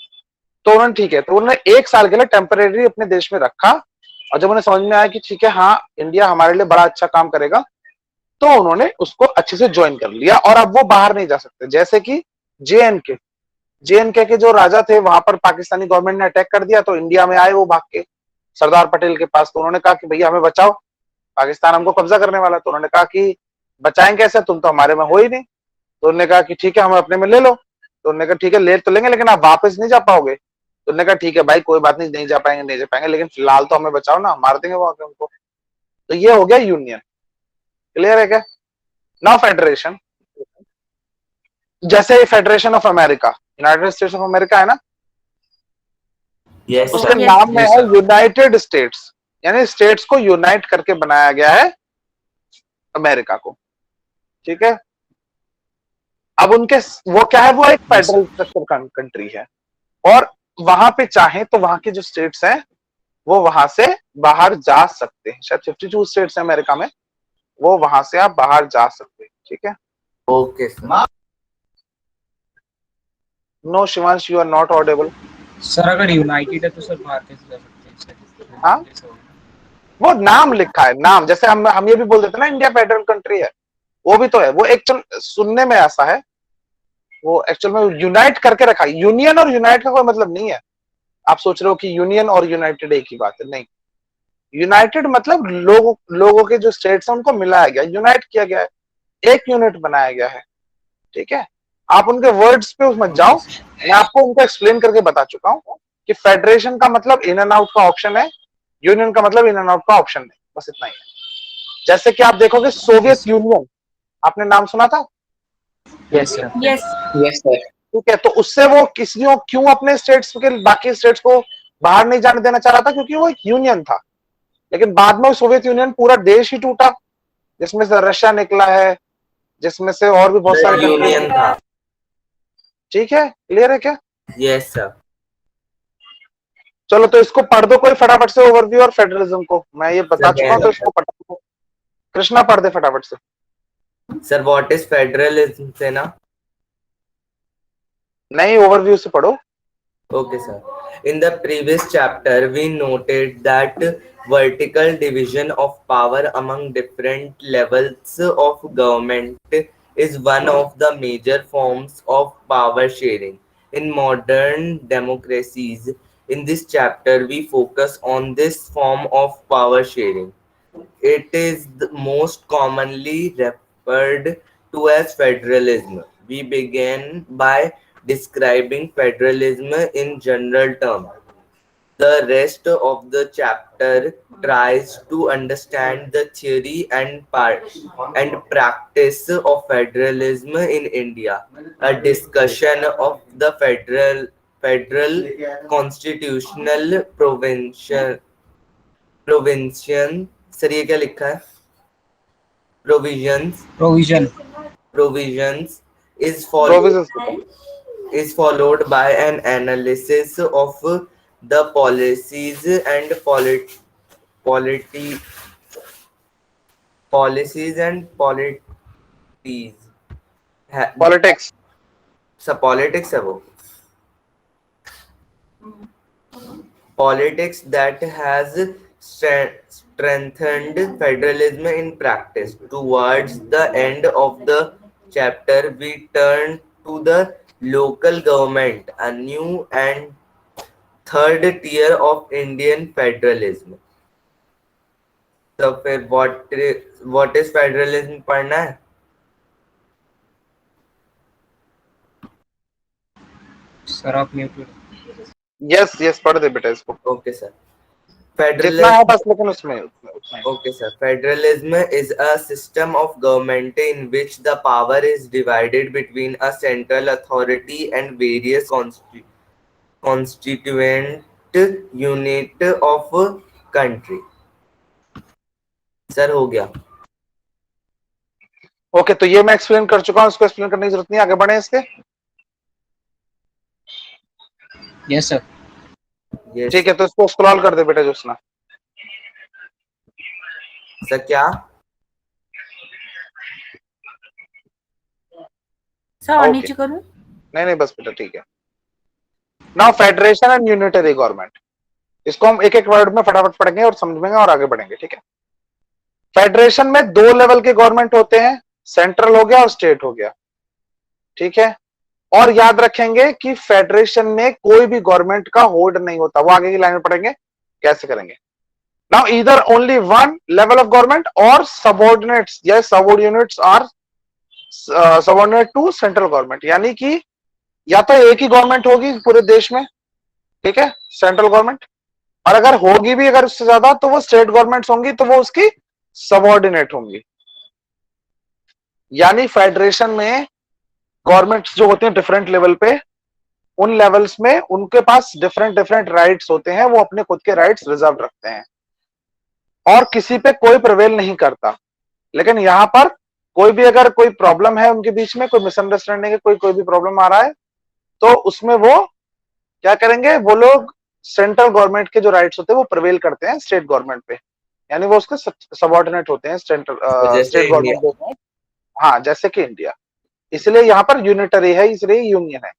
तो उन्होंने ठीक है, तो उन्होंने 1 साल के लिए टेम्परेरी अपने देश में रखा, और जब उन्हें समझ में आया कि ठीक है हाँ इंडिया हमारे लिए बड़ा अच्छा काम करेगा, तो उन्होंने उसको अच्छे से ज्वाइन कर लिया और अब वो बाहर नहीं जा सकते। जैसे कि जेएनके के जो राजा थे, वहां पर पाकिस्तानी गवर्नमेंट ने अटैक कर दिया, तो इंडिया में आए वो भाग के सरदार पटेल के पास। तो उन्होंने कहा कि भैया हमें बचाओ, पाकिस्तान हमको कब्जा करने वाला। तो उन्होंने कहा कि बचाएंगे कैसे, तुम तो हमारे में हो ही नहीं। तो उन्होंने कहा कि ठीक है हमें अपने में ले लो। तो उन्होंने कहा ठीक है ले तो लेंगे, लेकिन आप वापस नहीं जा पाओगे। तो उन्होंने कहा ठीक है भाई कोई बात नहीं, नहीं जा पाएंगे, लेकिन फिलहाल तो हमें बचाओ ना, मार देंगे वो आके उनको। तो ये हो गया यूनियन। क्लियर है क्या? नाउ फेडरेशन, जैसे federation of America, United states of America है ना, यस उसके सर। नाम में है यूनाइटेड स्टेट्स, यानी स्टेट्स को यूनाइट करके बनाया गया है अमेरिका को। ठीक है, अब उनके वो क्या है, वो एक फेडरल स्ट्रक्चर कंट्री है, और वहां पे चाहे तो वहां के जो स्टेट्स हैं वो वहां से बाहर जा सकते हैं। शायद 52 स्टेट्स हैं अमेरिका में, वो वहां से आप बाहर जा सकते हैं। ठीक है, okay sir. No Shivansh, you are not audible. Sir अगर यूनाइटेड है तो सर बाहर कैसे जा सकते हैं? हाँ, वो नाम लिखा है, नाम, जैसे हम ये भी बोल देते ना इंडिया फेडरल कंट्री है, वो भी तो है। वो एक्चुअल सुनने में ऐसा है, वो एक्चुअल में यूनाइट करके रखा है। यूनियन और यूनाइट का कोई मतलब नहीं है। आप सोच रहे हो कि यूनियन और यूनाइटेड एक ही बात है, नहीं। यूनाइटेड मतलब लोगों के जो स्टेट्स हैं उनको मिलाया गया, यूनाइट किया गया है, एक यूनिट बनाया गया है। ठीक है, आप उनके वर्ड्स पे मत जाओ, मैं आपको उनको एक्सप्लेन करके बता चुका हूं कि फेडरेशन का मतलब इन एंड आउट का ऑप्शन है, यूनियन का मतलब इन एंड आउट का ऑप्शन है, बस इतना ही है। जैसे कि आप देखोगे सोवियत यूनियन, आपने नाम सुना था? Yes, sir. Yes Yes, sir. ठीक है, तो उससे वो किसी क्यों अपने स्टेट्स के बाकी स्टेट्स को बाहर नहीं जाने देना चाह रहा था? क्योंकि वो एक यूनियन था। लेकिन बाद में सोवियत यूनियन पूरा देश ही टूटा, जिसमें से रशिया निकला है, जिसमें से और भी बहुत सारे यूनियन था। ठीक है, क्लियर है क्या? Yes sir. चलो तो इसको पढ़ दो कोई फटाफट से, ओवरव्यू और फेडरलिज्म को मैं ये बता चुका हूं, तो इसको पढ़ दो। कृष्णा पढ़ दे फटाफट से। सर व्हाट इज फेडरलिज्म से ना? नहीं, ओवरव्यू से पढ़ो। Okay, sir. In the previous chapter, we noted that vertical division of power among different levels of government is one of the major forms of power sharing in modern democracies. In this chapter, we focus on this form of power sharing. It is the most commonly referred to as federalism. We begin by describing federalism in general terms. The rest of the chapter tries to understand the theory and practice of federalism in India. A discussion of the federal constitutional provision sir ये क्या लिखा है? Provision. Provisions is followed by an analysis of the policies and policies and polities. Politics सब politics है वो. Politics that has strengthened federalism in practice. Towards the end of the chapter, we turn to the local government, a new and third tier of Indian federalism. So, फिर what is federalism पढ़ना है? Sir, आप muted. Yes पढ़ दे बेटा इसको, Okay, sir. जितना है बस, लेकिन उसमें उतना ही। Okay, sir. Federalism is a system of government in which the power is divided between a central authority and various constituent unit of a country. Sir हो गया. ओके, तो ये मैं एक्सप्लेन कर चुका हूं, इसको एक्सप्लेन करने की जरूरत नहीं, आगे बढ़े इसके। Yes, sir. Yes. ठीक है, तो इसको स्क्रॉल कर दे बेटा जोसना। सर क्या? सर और Okay. नीचे करूं? नहीं बस बेटा ठीक है। Now federation and unitary government, इसको हम एक एक वर्ड में फटाफट पढ़ेंगे और समझेंगे और आगे बढ़ेंगे, ठीक है। फेडरेशन में दो लेवल के गवर्नमेंट होते हैं, सेंट्रल हो गया और स्टेट हो गया, ठीक है। और याद रखेंगे कि फेडरेशन में कोई भी गवर्नमेंट का होल्ड नहीं होता, वो आगे की लाइन में पढ़ेंगे कैसे करेंगे। Now either only one level of government और सबऑर्डिनेट्स या subordinates are subordinate to central government, यानी कि या तो एक ही गवर्नमेंट होगी पूरे देश में, ठीक है, सेंट्रल गवर्नमेंट, और अगर होगी भी अगर उससे ज्यादा तो वो स्टेट गवर्नमेंट्स होंगी, तो वो उसकी सबऑर्डिनेट होंगी। यानी फेडरेशन में गवर्नमेंट्स जो होते हैं डिफरेंट लेवल पे, उन लेवल्स में उनके पास डिफरेंट राइट्स होते हैं, वो अपने खुद के राइट्स रिजर्व रखते हैं और किसी पे कोई प्रिवेल नहीं करता। लेकिन यहां पर कोई भी अगर कोई प्रॉब्लम है उनके बीच में, कोई मिसअंडरस्टैंडिंग है, कोई भी प्रॉब्लम आ रहा है, तो उसमें वो क्या करेंगे, वो लोग सेंट्रल गवर्नमेंट के जो राइट्स होते हैं वो प्रिवेल करते हैं स्टेट गवर्नमेंट पे, यानी वो उसके सबऑर्डिनेट होते हैं स्टेट गवर्नमेंट होते हैं। हाँ, जैसे कि इंडिया, इसलिए यहाँ पर यूनिटरी है, इसलिए यूनियन है,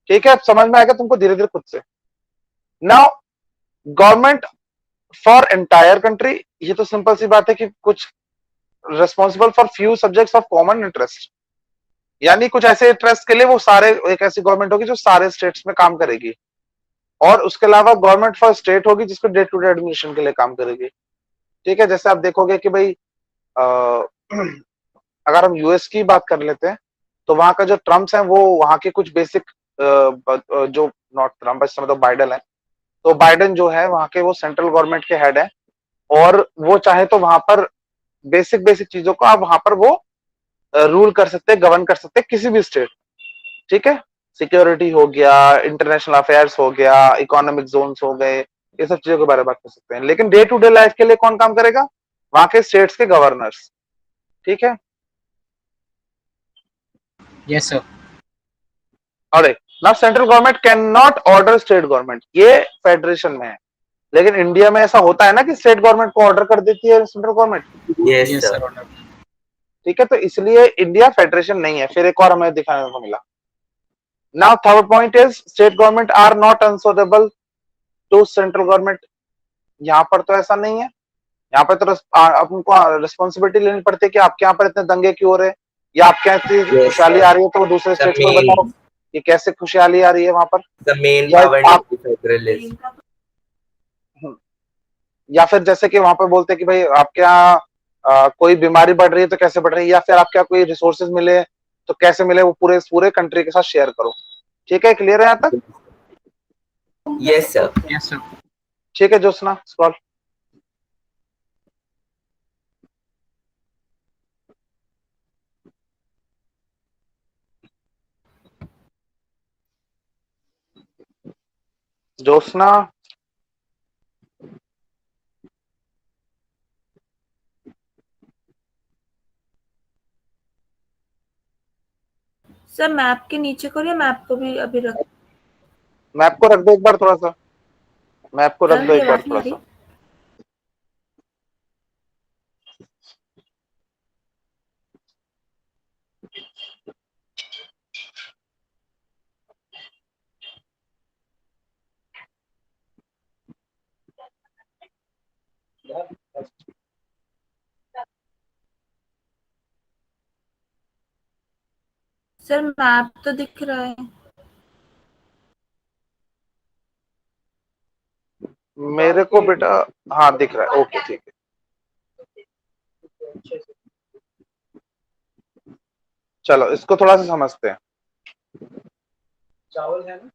ठीक है। अब समझ में आएगा तुमको धीरे धीरे खुद से। Now government for entire country, ये तो सिंपल सी बात है कि कुछ responsible for few subjects of common interest, यानी कुछ ऐसे इंटरेस्ट के लिए वो सारे, एक ऐसी गवर्नमेंट होगी जो सारे स्टेट्स में काम करेगी, और उसके अलावा गवर्नमेंट फॉर स्टेट होगी जिसको डे टू डे एडमिनिस्ट्रेशन के लिए काम करेगी, ठीक है। जैसे आप देखोगे कि भाई अगर हम यूएस की बात कर लेते हैं, तो वहां का जो ट्रम्प्स है वो वहां के कुछ बेसिक जो नॉट ट्रम्प इस समय तो बाइडन है, तो बाइडन जो है वहां के वो सेंट्रल गवर्नमेंट के हेड है, और वो चाहे तो वहां पर बेसिक बेसिक चीजों को आप वहां पर वो रूल कर सकते हैं, गवर्न कर सकते हैं किसी भी स्टेट। ठीक है, सिक्योरिटी हो गया, इंटरनेशनल अफेयर्स हो गया, इकोनॉमिक जोन्स हो गए, ये सब चीजों के बारे में बात कर सकते हैं। लेकिन डे टू डे लाइफ के लिए कौन काम करेगा? वहां के स्टेट्स के गवर्नर्स। ठीक है, Yes, sir. और now central government can not order state government, ये फेडरेशन में है। लेकिन इंडिया में ऐसा होता है ना कि स्टेट गवर्नमेंट को ऑर्डर कर देती है central government. Yes, Yes, sir. sir. Honor. ठीक है, तो इसलिए इंडिया फेडरेशन नहीं है। फिर एक और हमें दिखाने को मिला। Now third point is state government are not answerable to central government. यहाँ पर तो ऐसा नहीं है। यहाँ पर तो आप उनको रिस्पॉन्सिबिलिटी लेनी पड़ती है कि आपके यहाँ पर इतने दंगे क्यों हो रहे हैं, या आपके यहाँ इतनी Yes, खुशहाली sir. आ रही है तो वो दूसरे The स्टेट को main, बताओ कि कैसे खुशहाली आ रही है वहां पर। the main या power आप to the federalist. या फिर जैसे कि वहां पर बोलते हैं कि भाई आपके यहाँ कोई बीमारी बढ़ रही है तो कैसे बढ़ रही है, या फिर आपके यहाँ कोई रिसोर्सेज मिले तो कैसे मिले, वो पूरे पूरे कंट्री के साथ शेयर करो। ठीक है, क्लियर है यहाँ तक? Yes, sir. Yes, sir. ठीक है Jyotsna, scroll. Jyotsna, sir map के नीचे करो या मैप को भी अभी रख? मैप को रख दो एक बार थोड़ा सा, मैप को रख सर दो मेरी एक बार आवाज नहीं थोड़ा आ रही? सा। सर मैप तो दिख रहा है। मेरे को बेटा हाँ दिख रहा है, ओके ठीक है। चलो इसको थोड़ा सा समझते हैं। चावल है ना,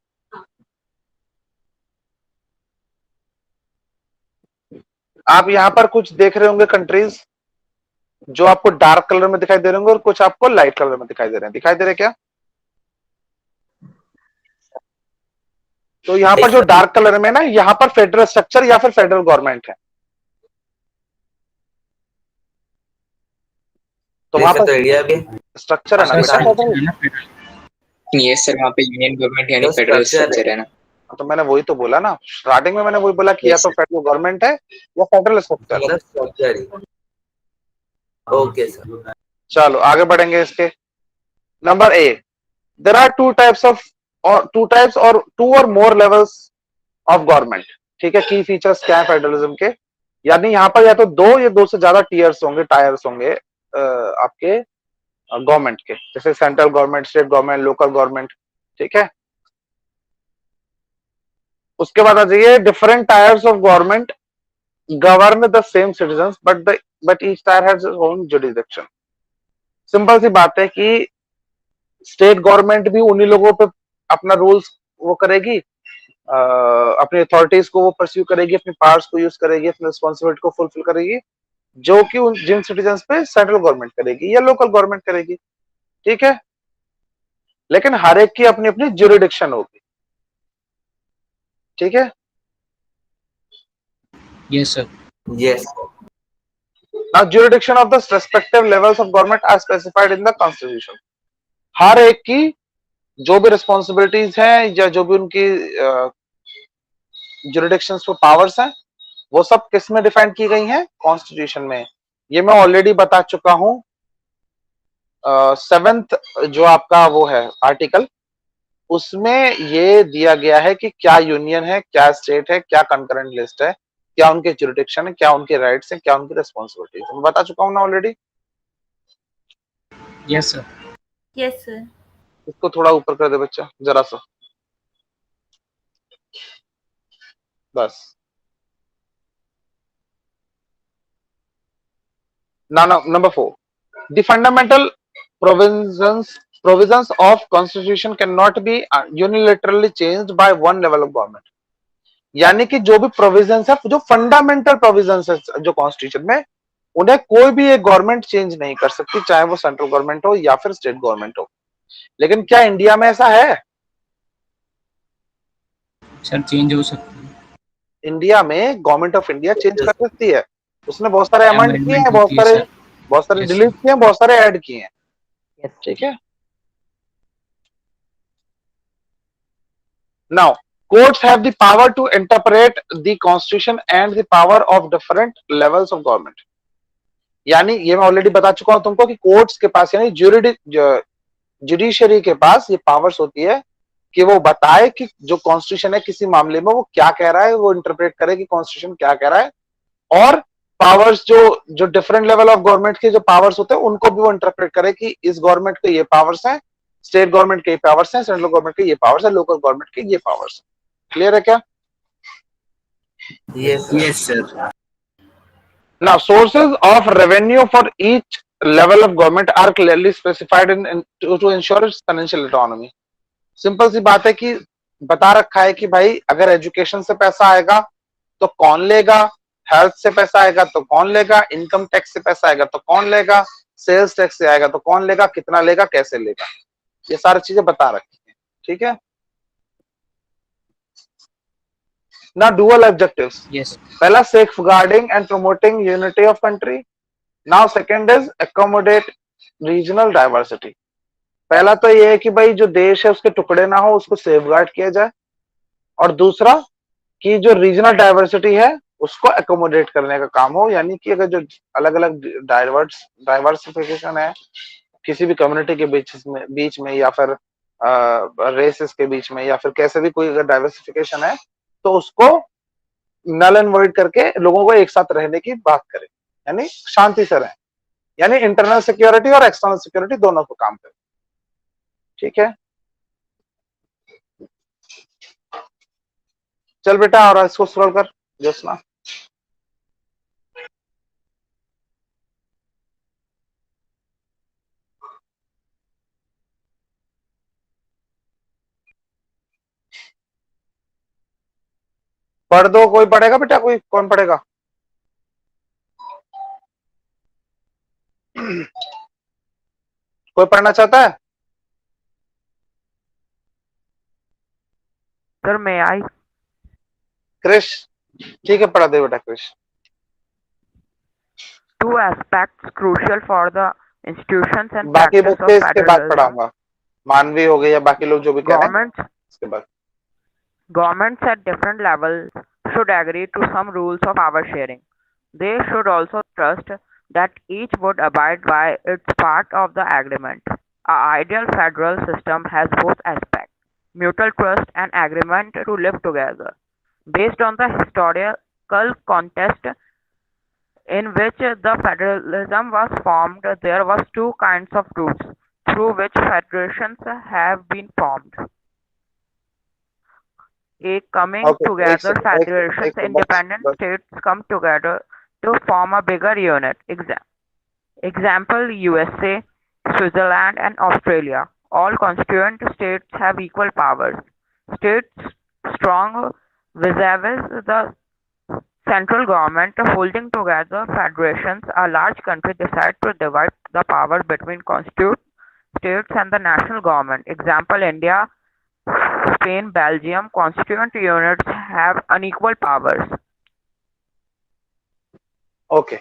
आप यहाँ पर कुछ देख रहे होंगे कंट्रीज जो आपको डार्क कलर में दिखाई दे रहे होंगे और कुछ आपको लाइट कलर में दिखाई दे रहे हैं। दिखाई दे रहे हैं क्या? तो यहाँ पर जो डार्क कलर में ना, यहाँ पर फेडरल स्ट्रक्चर या फिर फेडरल गवर्नमेंट है। तो वहां पर इंडिया भी स्ट्रक्चर है ना Sir, बेटा structure फेडरल। है ना federal. यस सर, वहाँ पे यूनियन गवर्नमेंट यानी तो फेडरल structure स्ट्रक्चर है ना। तो मैंने वही तो बोला ना स्टार्टिंग में, मैंने वही बोला कि या Yes, तो sir. फेडरल गवर्नमेंट है या फेडरल स्ट्रक्चर। मतलब स्ट्रक्चर ही। Okay sir. चलो आगे बढ़ेंगे इसके। Number A, there are two types और टू और मोर लेवल्स ऑफ गवर्नमेंट। ठीक है, की फीचर्स क्या है फेडरलिज्म के? यानी यहाँ पर या तो दो से ज्यादा टीयर्स होंगे, टायर्स होंगे आपके गवर्नमेंट के, जैसे central government, state government, local government. ठीक है, उसके बाद आ जाइए different tiers of government govern the same citizens but each tier has its own jurisdiction. Simple सी बात है कि स्टेट गवर्नमेंट भी उन्हीं लोगों पे अपना रूल्स वो करेगी, अपनी अथॉरिटीज को वो परस्यू करेगी, अपनी पावर्स को यूज करेगी, अपनी रिस्पॉन्सिबिलिटी को फुलफिल करेगी, जो कि जिन सिटीजन्स पे सेंट्रल गवर्नमेंट करेगी या लोकल गवर्नमेंट करेगी। ठीक है, लेकिन हर एक की अपनी अपनी ज्यूरिडिक्शन होगी। ठीक है, Yes, sir. Yes. now jurisdiction of the respective levels of government are specified in the constitution। हर एक की जो भी रिस्पॉन्सिबिलिटीज हैं या जो भी उनकी ज्यूरिडिक्शन पे पावर्स हैं, वो सब किस में डिफाइन की गई हैं? कॉन्स्टिट्यूशन में। ये मैं ऑलरेडी बता चुका हूं। 7th जो आपका वो है आर्टिकल, उसमें ये दिया गया है कि क्या यूनियन है, क्या स्टेट है, क्या कंकरेंट लिस्ट है, क्या उनके ज्यूरिडिक्शन है, क्या उनके राइट्स हैं, क्या उनकी रिस्पॉन्सिबिलिटीज है। मैं बता चुका हूं ना already. Yes, sir. Yes sir. इसको थोड़ा ऊपर कर दे बच्चा जरा सा, बस। Now, number 4, the fundamental provisions provisions of constitution cannot be unilaterally changed by one level of government. यानी कि जो भी प्रोविजंस है, जो फंडामेंटल प्रोविजंस है जो कॉन्स्टिट्यूशन में, उन्हें कोई भी एक गवर्नमेंट चेंज नहीं कर सकती, चाहे वो सेंट्रल गवर्नमेंट हो या फिर स्टेट गवर्नमेंट हो। लेकिन क्या इंडिया में ऐसा है? सर चेंज हो सकता है। इंडिया में गवर्नमेंट ऑफ इंडिया चेंज कर सकती है। उसने बहुत सारे अमेंड किए हैं, बहुत सारे डिलीट किए हैं, बहुत सारे ऐड किए हैं। ठीक है। Now courts have the power to interpret the constitution and the power of different levels of government. यानी ये मैं ऑलरेडी बता चुका हूं तुमको कि कोर्ट्स के पास यानी जुडिशरी के पास ये पावर्स होती है कि वो बताए कि जो कॉन्स्टिट्यूशन है किसी मामले में वो क्या कह रहा है, वो इंटरप्रेट करे कि कॉन्स्टिट्यूशन क्या कह रहा है, और पावर्स जो डिफरेंट लेवल ऑफ गवर्नमेंट के जो पावर्स होते हैं उनको भी वो इंटरप्रेट करे कि इस गवर्नमेंट के ये पावर्स हैं, स्टेट गवर्नमेंट के ये पावर्स हैं, सेंट्रल गवर्नमेंट के ये पावर्स है, लोकल गवर्नमेंट के ये पावर्स है। क्लियर है क्या? Yes, sir. Now, sources of revenue for each level of government are clearly specified to ensure its financial autonomy. Simple सी बात है कि बता रखा है कि भाई अगर एजुकेशन से पैसा आएगा तो कौन लेगा, हेल्थ से पैसा आएगा तो कौन लेगा, इनकम टैक्स से पैसा आएगा तो कौन लेगा, सेल्स टैक्स से आएगा तो कौन लेगा, कितना लेगा, कैसे लेगा, ये सारी चीजें बता रखी है। ठीक है। Now, dual objectives. Yes. पहला safeguarding and promoting unity of country. Now, second is accommodate regional diversity. पहला तो ये है कि भाई जो देश है उसके टुकड़े ना हो, उसको सेफगार्ड किया जाए, और दूसरा कि जो रीजनल डाइवर्सिटी है उसको अकोमोडेट करने का काम हो, यानी कि अगर जो अलग अलग डाइवर्सिफिकेशन है किसी भी कम्युनिटी के बीच में या फिर रेसेस के बीच में या फिर कैसे भी कोई अगर डाइवर्सिफिकेशन है तो उसको नल एंड वॉइड करके लोगों को एक साथ रहने की बात करें, यानी शांति से रहें, यानी इंटरनल सिक्योरिटी और एक्सटर्नल सिक्योरिटी दोनों को काम करें। ठीक है। चल बेटा और इसको स्क्रॉल कर जोशना। पढ़ दो, कोई पढ़ेगा बेटा? कोई कौन पढ़ेगा? कोई पढ़ना चाहता है? सर मैं आई। क्रिश, ठीक है, पढ़ा दे बेटा Krish. Two aspects crucial for the institutions and बाकी practice बुक of इसके बाद federalism. पढ़ाऊंगा, मानवी हो गए या बाकी लोग जो भी कह रहे हैं इसके बाद। Governments at different levels should agree to some rules of power sharing. They should also trust that each would abide by its part of the agreement. An ideal federal system has both aspects, mutual trust and agreement to live together. Based on the historical context in which the federalism was formed, there was two kinds of routes through which federations have been formed. A coming together federations, independent states come together to form a bigger unit. Example, USA, Switzerland and Australia. All constituent states have equal powers. States strong vis-a-vis the central government holding together federations. A large country decide to divide the power between constituent states and the national government. Example, India, Spain, Belgium. Constituent units have unequal powers. Okay.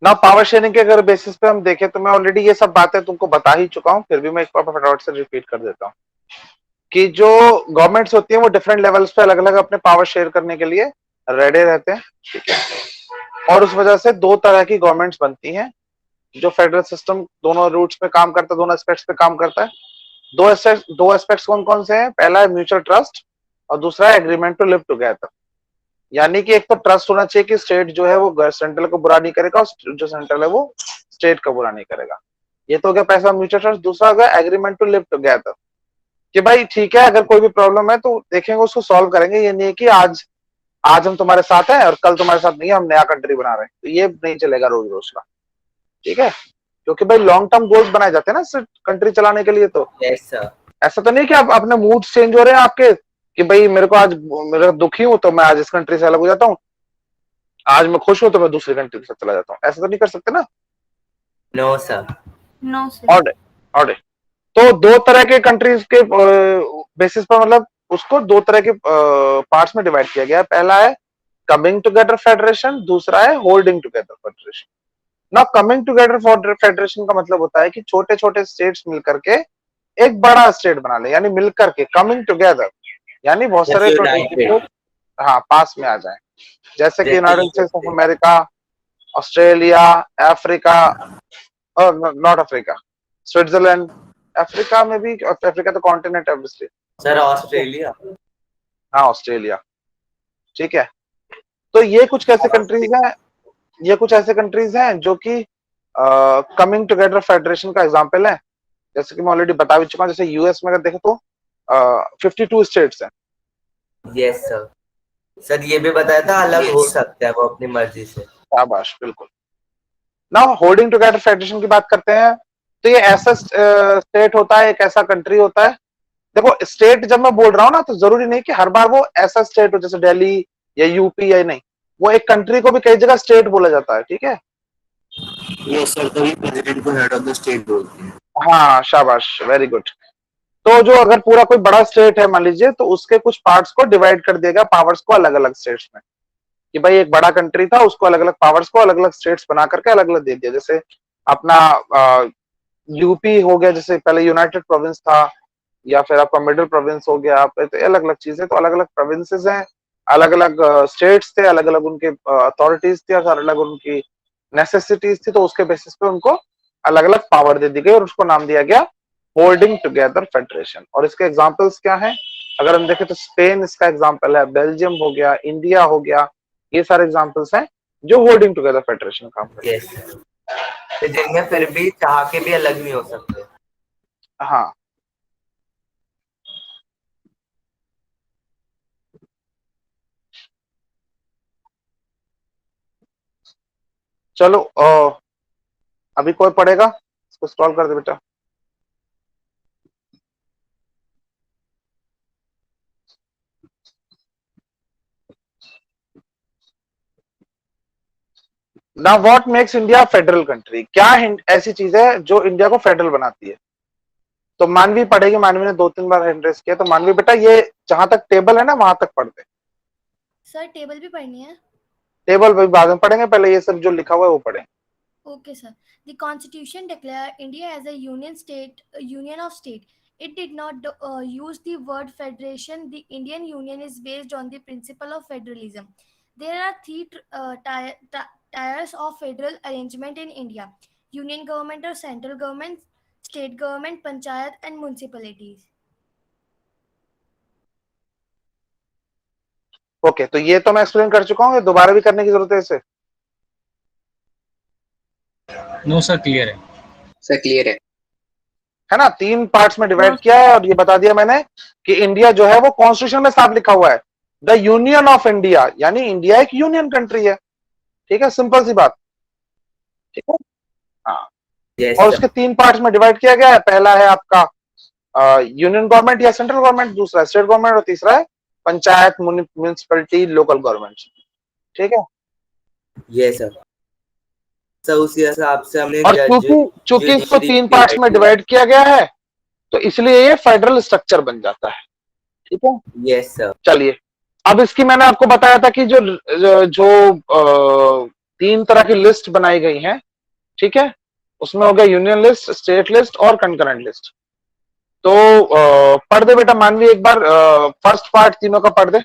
ना power sharing के अगर basis पे हम देखें तो मैं already ये सब बातें तुमको बता ही चुका हूं, फिर भी मैं एक बार फटाफट से रिपीट कर देता हूं कि जो गवर्नमेंट्स होती हैं वो डिफरेंट लेवल्स पे अलग अलग अपने पावर शेयर करने के लिए रेडी रहते हैं। ठीक है। और उस वजह से दो तरह की गवर्नमेंट्स बनती हैं। जो फेडरल सिस्टम दोनों रूट्स पे काम करता है, दोनों एस्पेक्ट्स पे काम करता है। दो एस्पेक्ट्स कौन कौन से हैं? पहला है म्यूचुअल ट्रस्ट और दूसरा है एग्रीमेंट टू लिव टुगेदर। यानी कि एक तो ट्रस्ट होना चाहिए कि स्टेट जो है वो सेंट्रल को बुरा नहीं करेगा और जो सेंट्रल है वो स्टेट का बुरा नहीं करेगा। ये तो हो गया पैसा म्यूचुअल ट्रस्ट। दूसरा हो गया एग्रीमेंट टू लिव टुगेदर, कि भाई ठीक है अगर कोई भी प्रॉब्लम है तो देखेंगे उसको सॉल्व करेंगे। ये नहीं है कि आज हम तुम्हारे साथ हैं और कल तुम्हारे साथ नहीं है, हम नया कंट्री बना रहे हैं, तो ये नहीं चलेगा रोज रोज का। ठीक है। क्योंकि भाई लॉन्ग टर्म गोल्स बनाए जाते हैं ना कंट्री चलाने के लिए। तो यस सर। ऐसा तो नहीं कि आप अपने मूड चेंज हो रहे हैं आपके कि भाई मेरे को आज मेरा दुखी हूं तो मैं आज इस कंट्री से अलग हो जाता हूँ, आज मैं खुश हूं तो मैं दूसरी कंट्री से चला जाता हूँ, ऐसा तो नहीं कर सकते ना। No sir. No sir. Order तो दो तरह के कंट्रीज के बेसिस पर मतलब उसको दो तरह के पार्ट्स में डिवाइड किया गया है। पहला है कमिंग टुगेदर फेडरेशन, दूसरा है होल्डिंग टुगेदर फेडरेशन। ना कमिंग टुगेदर फेडरेशन का मतलब होता है कि छोटे छोटे स्टेट्स मिलकर के एक बड़ा स्टेट बना ले, यानी मिलकर के कमिंग टुगेदर, यानी बहुत सारे यूनाइटेड। हाँ पास में आ जाए, जैसे कि जैसे United states of USA। America, Australia, Africa, और नॉट अफ्रीका, स्विट्जरलैंड। अफ्रीका में भी, अफ्रीका तो कॉन्टिनेंट है ऑब्वियसली। Sir Australia. हाँ ऑस्ट्रेलिया, ठीक है। तो ये कुछ कैसे कंट्रीज हैं, ये कुछ ऐसे कंट्रीज हैं जो कि कमिंग टुगेदर फेडरेशन का एग्जांपल है। जैसे कि मैं ऑलरेडी बता भी चुका हूं, जैसे यूएस में अगर देखें तो 52 स्टेट्स हैं। Yes sir. सर ये भी बताया था अलग हो सकता है वो अपनी मर्जी से। शाबाश, बिल्कुल। ना होल्डिंग टुगेदर फेडरेशन की बात करते हैं तो ये ऐसा स्टेट होता है, एक ऐसा कंट्री होता है। देखो स्टेट जब मैं बोल रहा हूं ना तो जरूरी नहीं कि हर बार वो ऐसा स्टेट हो जैसे दिल्ली या यूपी या नहीं, वो एक कंट्री को भी कई जगह स्टेट बोला जाता है, ठीक है। यस सर, तभी प्रेसिडेंट को हेड ऑफ द स्टेट बोलते हैं। हाँ शाबाश, वेरी गुड। तो जो अगर पूरा कोई बड़ा स्टेट है मान लीजिए, तो उसके कुछ पार्ट्स को डिवाइड कर देगा, पावर्स को अलग अलग स्टेट्स में, कि भाई एक बड़ा कंट्री था उसको अलग अलग पावर्स को अलग अलग स्टेट्स बना करके अलग अलग दे दिया। जैसे अपना यूपी हो गया, जैसे पहले यूनाइटेड प्रोविंस था, या फिर आपका मिडिल प्रोविंस हो गया, तो अलग अलग चीजें, तो अलग अलग प्रोविंसेस हैं, अलग अलग स्टेट्स थे, अलग अलग उनके अथॉरिटीज थी, अलग अलग उनकी नेसेसिटीज थी, तो उसके बेसिस पे उनको अलग अलग पावर दे दी गई और उसको नाम दिया गया होल्डिंग टुगेदर फेडरेशन। और इसके एग्जांपल्स क्या हैं, अगर हम देखें तो स्पेन इसका एग्जांपल है, बेल्जियम हो गया, इंडिया हो गया, ये सारे एग्जांपल्स हैं जो होल्डिंग टुगेदर फेडरेशन काम करते हैं। यस। तो जिनमें फिर भी चाह के भी अलग नहीं हो सकते। हाँ चलो अभी कोई पढ़ेगा, इसको स्क्रॉल कर दे बेटा। ना what makes India federal country, क्या ऐसी चीज है जो इंडिया को फेडरल बनाती है। तो मानवी पढ़ेगी, मानवी ने 2-3 बार हैंड रेस किया, तो मानवी बेटा ये जहां तक टेबल है ना वहां तक पढ़ दे। सर टेबल भी पढ़नी है? टेबल भी बाद में पढ़ेंगे, पहले ये सब जो लिखा हुआ है वो पढ़ें। Okay, sir. The Constitution declared India as a union of state. It did not use the word federation. The Indian Union is based on the principle of federalism. There are three tiers of federal arrangement in India: union government or central government, state government, panchayat, and municipalities. Okay, तो ये तो मैं explain कर चुका हूँ, ये दोबारा भी करने की जरूरत है इसे? नो सर, क्लियर है सर, क्लियर है ना। 3 पार्ट्स में डिवाइड किया है और ये बता दिया मैंने कि इंडिया जो है वो कॉन्स्टिट्यूशन में साफ लिखा हुआ है द यूनियन ऑफ इंडिया, यानी इंडिया एक यूनियन कंट्री है, ठीक है, सिंपल सी बात, ठीक है। हाँ Yes, और sir. उसके 3 पार्ट्स में डिवाइड किया गया है। पहला है आपका यूनियन गवर्नमेंट या सेंट्रल गवर्नमेंट, दूसरा स्टेट गवर्नमेंट और तीसरा है पंचायत, म्युनिसिपैलिटी, लोकल गवर्नमेंट, ठीक है। Yes, sir. सर उसी हिसाब से हमने और चूंकि इसको 3 पार्ट्स में डिवाइड किया गया है तो इसलिए ये फेडरल स्ट्रक्चर बन जाता है, ठीक है। Yes sir. चलिए, अब इसकी मैंने आपको बताया था कि जो जो 3 तरह की लिस्ट बनाई गई हैं, ठीक है, उसमें हो गया यूनियन लिस्ट, स्टेट लिस्ट और कंकरेंट लिस्ट। तो पढ़ दे बेटा मानवी एक बार फर्स्ट पार्ट तीनों का पढ़ दे।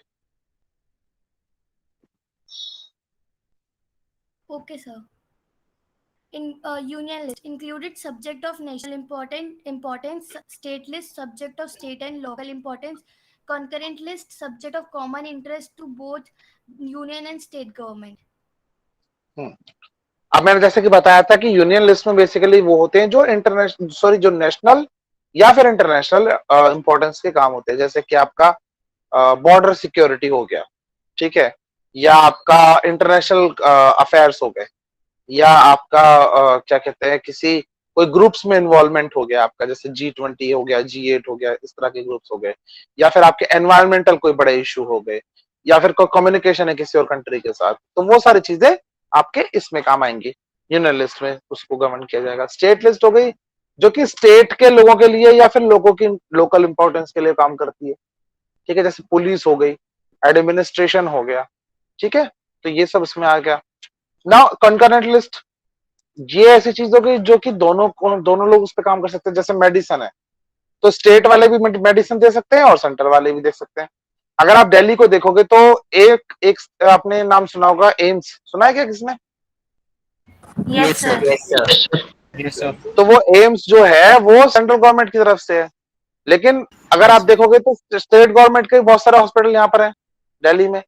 Okay, sir. In union list included subject of national importance, state list subject of state and local importance, concurrent list subject of common interest to both union and state government. अब मैंने जैसे कि बताया था कि यूनियन लिस्ट में basically वो होते हैं जो जो नेशनल या फिर इंटरनेशनल इंपॉर्टेंस के काम होते हैं, जैसे कि आपका बॉर्डर सिक्योरिटी हो गया, ठीक है, या आपका इंटरनेशनल अफेयर्स हो गए, या आपका क्या कहते हैं किसी कोई ग्रुप्स में इन्वॉल्वमेंट हो गया आपका, जैसे G20 हो गया, G8 हो गया, इस तरह के ग्रुप्स हो गए, या फिर आपके एनवायरमेंटल कोई बड़े इशू हो गए, या फिर कोई कम्युनिकेशन है किसी और कंट्री के साथ, तो वो सारी चीजें आपके इसमें काम आएंगी, यूनियन लिस्ट में उसको गवर्न किया जाएगा। स्टेट लिस्ट हो गई जो कि स्टेट के लोगों के लिए या फिर लोगों की लोकल इंपॉर्टेंस के लिए काम करती है, ठीक है, जैसे पुलिस हो गई, एडमिनिस्ट्रेशन हो गया, ठीक है, तो ये सब इसमें आ गया। नाउ कंकरेंट लिस्ट, ये ऐसी चीज हो गई जो कि दोनों लोग उस पर काम कर सकते हैं, जैसे मेडिसिन है तो स्टेट वाले भी मेडिसिन दे सकते हैं और सेंटर वाले भी दे सकते हैं। अगर आप दिल्ली को देखोगे तो एक एक आपने नाम सुना होगा, एम्स, सुना है क्या किसने? Yes sir. Yes, sir. तो वो एम्स जो है वो सेंट्रल गवर्नमेंट की तरफ से है, लेकिन अगर आप देखोगे तो स्टेट गवर्नमेंट के बहुत सारे हॉस्पिटल यहाँ पर हैं दिल्ली में,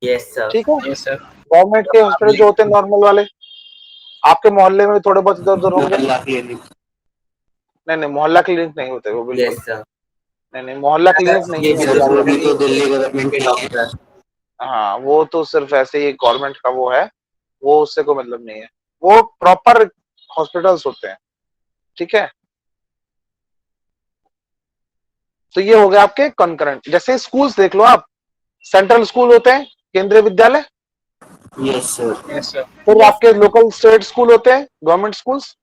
यस सर। ठीक है। Yes, sir. गवर्नमेंट के हॉस्पिटल जो होते हैं नॉर्मल वाले, आपके मोहल्ले में थोड़े बहुत इधर उधर होंगे, नहीं मोहल्ला क्लिनिक नहीं होते वो, बिल्कुल यस सर। नहीं मोहल्ला क्लिनिक नहीं है वो भी तो दिल्ली गवर्नमेंट के डॉक्टर। हाँ, वो तो सिर्फ ऐसे ही गवर्नमेंट का वो है, वो उससे कोई मतलब नहीं है, वो प्रॉपर हॉस्पिटल्स होते हैं, ठीक है। तो ये हो गया आपके कंकरेंट। जैसे स्कूल्स देख लो आप, सेंट्रल स्कूल होते हैं, केंद्रीय विद्यालय, यस सर। Yes, sir. फिर आपके लोकल स्टेट स्कूल होते हैं, गवर्नमेंट स्कूल्स,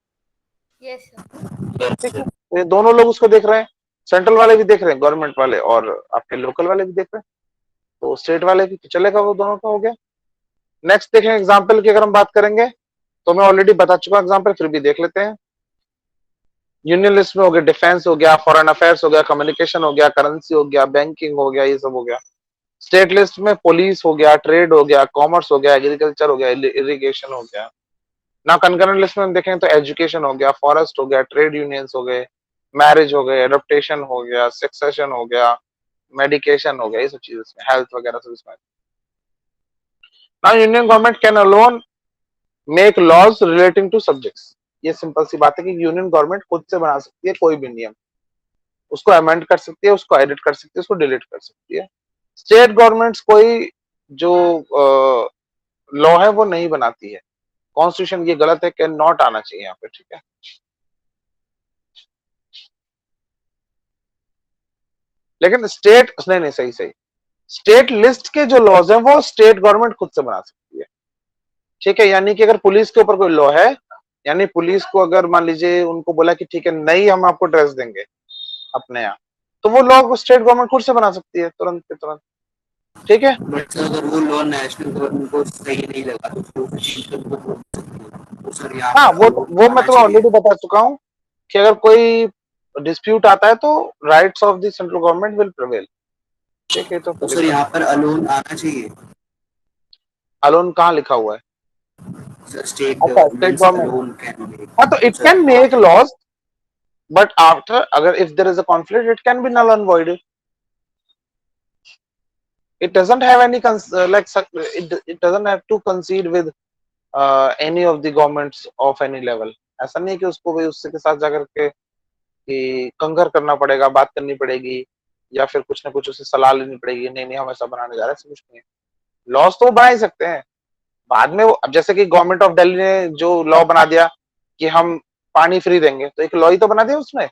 Yes, sir. ठीक है। ये दोनों लोग उसको देख रहे हैं, सेंट्रल वाले भी देख रहे हैं, गवर्नमेंट वाले और आपके लोकल वाले भी देख रहे हैं, तो स्टेट वाले भी चलेगा, वो दोनों का हो गया। नेक्स्ट देखें एग्जाम्पल की अगर हम बात करेंगे, तो मैं ऑलरेडी बता चुका एग्जाम्पल, फिर भी देख लेते हैं। यूनियन लिस्ट में हो गया डिफेंस हो गया, फॉरेन अफेयर्स हो गया, कम्युनिकेशन हो गया, करेंसी हो गया, बैंकिंग हो गया, ये सब हो गया। स्टेट लिस्ट में पुलिस हो गया, ट्रेड हो गया, कॉमर्स हो गया, एग्रीकल्चर हो गया, इरिगेशन हो गया। ना कंकरेंट लिस्ट में हम देखें तो एजुकेशन हो गया, फॉरेस्ट हो गया, ट्रेड यूनियंस हो गए, मैरिज हो गए, एडप्टेशन हो गया, सक्सेशन हो गया, मेडिकेशन हो गया, ये सब चीजें इसमें, हेल्थ वगैरह सब इसमें। Now union government can alone make laws relating to subjects. ये सिंपल सी बात है कि यूनियन गवर्नमेंट खुद से बना सकती है कोई भी नियम, उसको अमेंड कर सकती है, उसको एडिट कर सकती है, उसको डिलीट कर सकती है। स्टेट गवर्नमेंट्स कोई जो लॉ है वो नहीं बनाती है, कॉन्स्टिट्यूशन ये गलत है, कैन नॉट आना चाहिए यहाँ पे, ठीक है। लेकिन स्टेट नहीं सही स्टेट लिस्ट के जो लॉज हैं वो स्टेट गवर्नमेंट खुद से बना सकती है, ठीक है। यानी कि अगर पुलिस के ऊपर कोई लॉ है, यानी पुलिस को अगर मान लीजिए उनको बोला कि ठीक है नहीं हम आपको ड्रेस देंगे अपने यहाँ, तो वो लॉ स्टेट गवर्नमेंट खुद से बना सकती है तुरंत के तुरंत, ठीक है। बट सर अगर वो लॉ नेशनल गवर्नमेंट को सही नहीं लगा तो उसको चेंज कर सकती है, तो सर यहाँ हाँ, पर वो मैं तो ऑलरेडी बता चुका हूँ कि अगर कोई डिस्प्यूट आता है तो rights of the central government will prevail, ठीक है। तो सर यहाँ पर अलोन आना चाहिए, अलोन कहाँ लिखा हुआ है? सर स्टेट अच्छा, state government, alone can make, हाँ, तो it can make laws, but after अगर if there is a conflict it can be null and void. It doesn't have any it doesn't have to concede with any of the governments of any level. ऐसा नहीं है कि उसको भाई उससे के साथ जाकर के कि कंकर करना पड़ेगा, बात करनी पड़ेगी, या फिर कुछ ना कुछ उसे सलाह लेनी पड़ेगी, नहीं हम ऐसा बनाने जा रहे हैं, ऐसा कुछ नहीं है। लॉज तो वो बना ही सकते हैं बाद में, वो अब जैसे कि गवर्नमेंट ऑफ दिल्ली ने जो लॉ बना दिया कि हम पानी फ्री देंगे, तो एक लॉ ही तो बना दिया उसमें।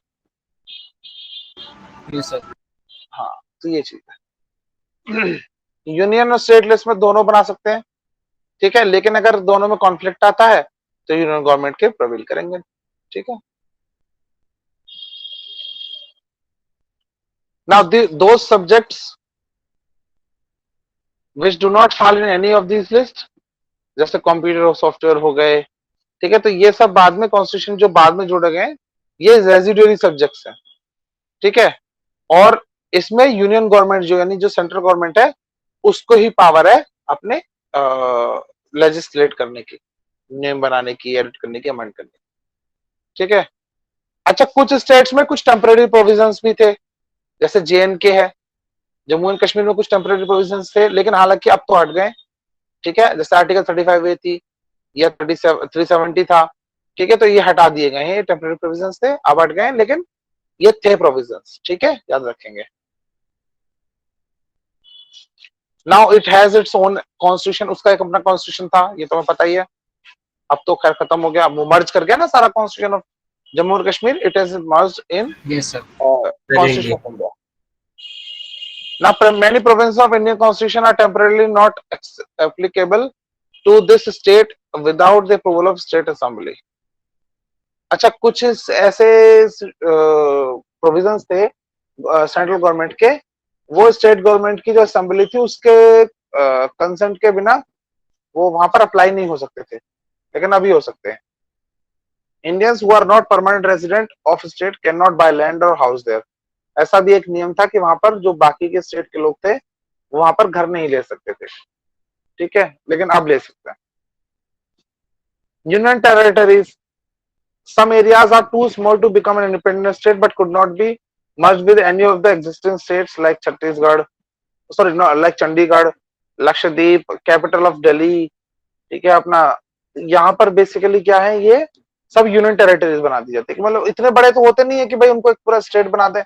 Yes, sir. हाँ, तो ये चीज है। यूनियन और स्टेट लिस्ट में दोनों बना सकते हैं, ठीक है, लेकिन अगर दोनों में कॉन्फ्लिक्ट आता है तो यूनियन गवर्नमेंट के प्रवेल करेंगे, ठीक है। Now those subjects which do not fall in any of these lists, जैसे कंप्यूटर और सॉफ्टवेयर हो गए, ठीक है, तो ये सब बाद में कॉन्स्टिट्यूशन जो बाद में जोड़े गए ये रेजिडुअरी सब्जेक्ट्स हैं, ठीक है। और इसमें यूनियन गवर्नमेंट जो यानी जो सेंट्रल गवर्नमेंट है उसको ही पावर है अपने लेजिस्लेट करने की, नियम बनाने की, एडिट करने की, अमेंड करने की, ठीक है। अच्छा, कुछ स्टेट्स में कुछ टेम्पररी प्रोविजंस भी थे, जैसे JNK है, जम्मू एंड कश्मीर में कुछ टेम्पररी प्रोविजंस थे, लेकिन हालांकि अब तो हट गए, ठीक है। जैसे आर्टिकल 35A थी या 370 था, ठीक है, तो ये हटा दिए गए हैं, ये टेम्पररी प्रोविजंस थे, अब हट गए, लेकिन ये थे प्रोविजंस, ठीक है, याद रखेंगे। Now it has its own constitution, उसका एक अपना कॉन्स्टिट्यूशन था, ये तो हमें पता ही है, अब तो खैर खत्म हो गया, वो मर्ज कर गया ना सारा कॉन्स्टिट्यूशन ऑफ जम्मू और Kashmir, it is merge in Yes, sir. Constitution of India. Now, many provisions of Indian Constitution are temporarily not applicable to this state without the approval of State Assembly. अच्छा, कुछ ऐसे प्रोविजंस थे central government के, वो state government की जो assembly थी उसके कंसेंट के बिना वो वहां पर अप्लाई नहीं हो सकते थे, लेकिन अभी हो सकते हैं. Indians who are not permanent resident of state cannot buy land or house there. ऐसा भी एक नियम था कि वहां पर जो बाकी के स्टेट के लोग थे वो वहां पर घर नहीं ले सकते थे, ठीक है, लेकिन अब ले सकते हैं. Union territories, some areas are too small to become an independent state but could not be merged with any of the existing states like like Chandigarh, Lakshadweep, capital of Delhi, ठीक है. अपना यहाँ पर बेसिकली क्या है, ये सब union territories बना दी जाती है. मतलब इतने बड़े तो होते नहीं है कि भाई उनको एक पूरा स्टेट बना दें,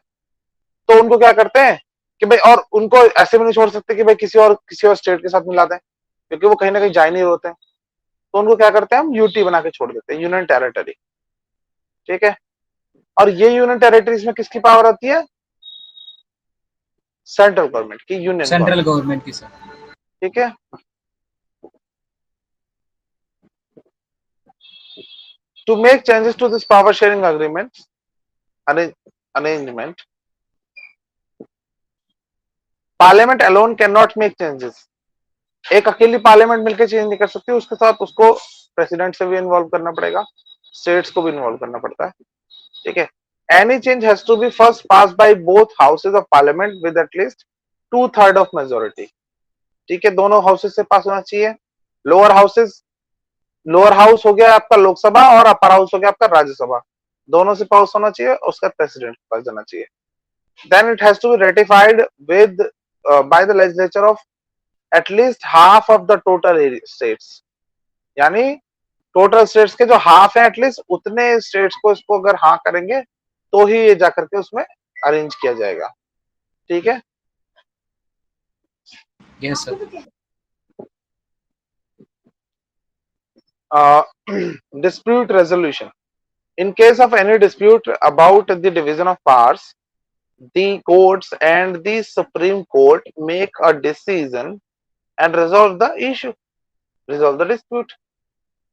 तो उनको क्या करते हैं कि भाई, और उनको ऐसे भी नहीं छोड़ सकते कि भाई किसी और स्टेट के साथ मिला दें, क्योंकि वो कहीं ना कहीं जा ही नहीं होते हैं. तो उनको क्या करते हैं, हम यूटी बना के छोड़ देते हैं, यूनियन टेरिटरी, ठीक है. और ये यूनियन टेरिटरीज में किसकी पावर आती है? सेंट्रल गवर्नमेंट की, यूनियन सेंट्रल गवर्नमेंट की, सर. ठीक है. To make changes to this power sharing agreement arrangement, Parliament alone cannot make changes. एक अकेली पार्लियामेंट मिलकर चेंज नहीं कर सकती, उसके साथ उसको प्रेसिडेंट से भी इन्वॉल्व करना पड़ेगा, स्टेट्स को भी इन्वॉल्व करना पड़ता है, ठीक है. Any change has to be first passed by both houses of parliament with at least 2/3 of majority. ठीक है, दोनों हाउसेस से पास होना चाहिए. लोअर हाउस हो गया आपका लोकसभा और अपर हाउस हो गया आपका राज्यसभा, दोनों से पास होना चाहिए, उसका प्रेसिडेंट के पास जाना चाहिए. Then it has to be ratified with by the legislature of at least half of the total states. यानी टोटल स्टेट्स के जो हाफ है एटलीस्ट उतने स्टेट्स को इसको अगर हाँ करेंगे तो ही ये जाकर के उसमें अरेंज किया जाएगा, ठीक है. Yes, sir. Dispute resolution. In case of any dispute about the division of powers, the courts and the Supreme Court make a decision and resolve the issue, resolve the dispute.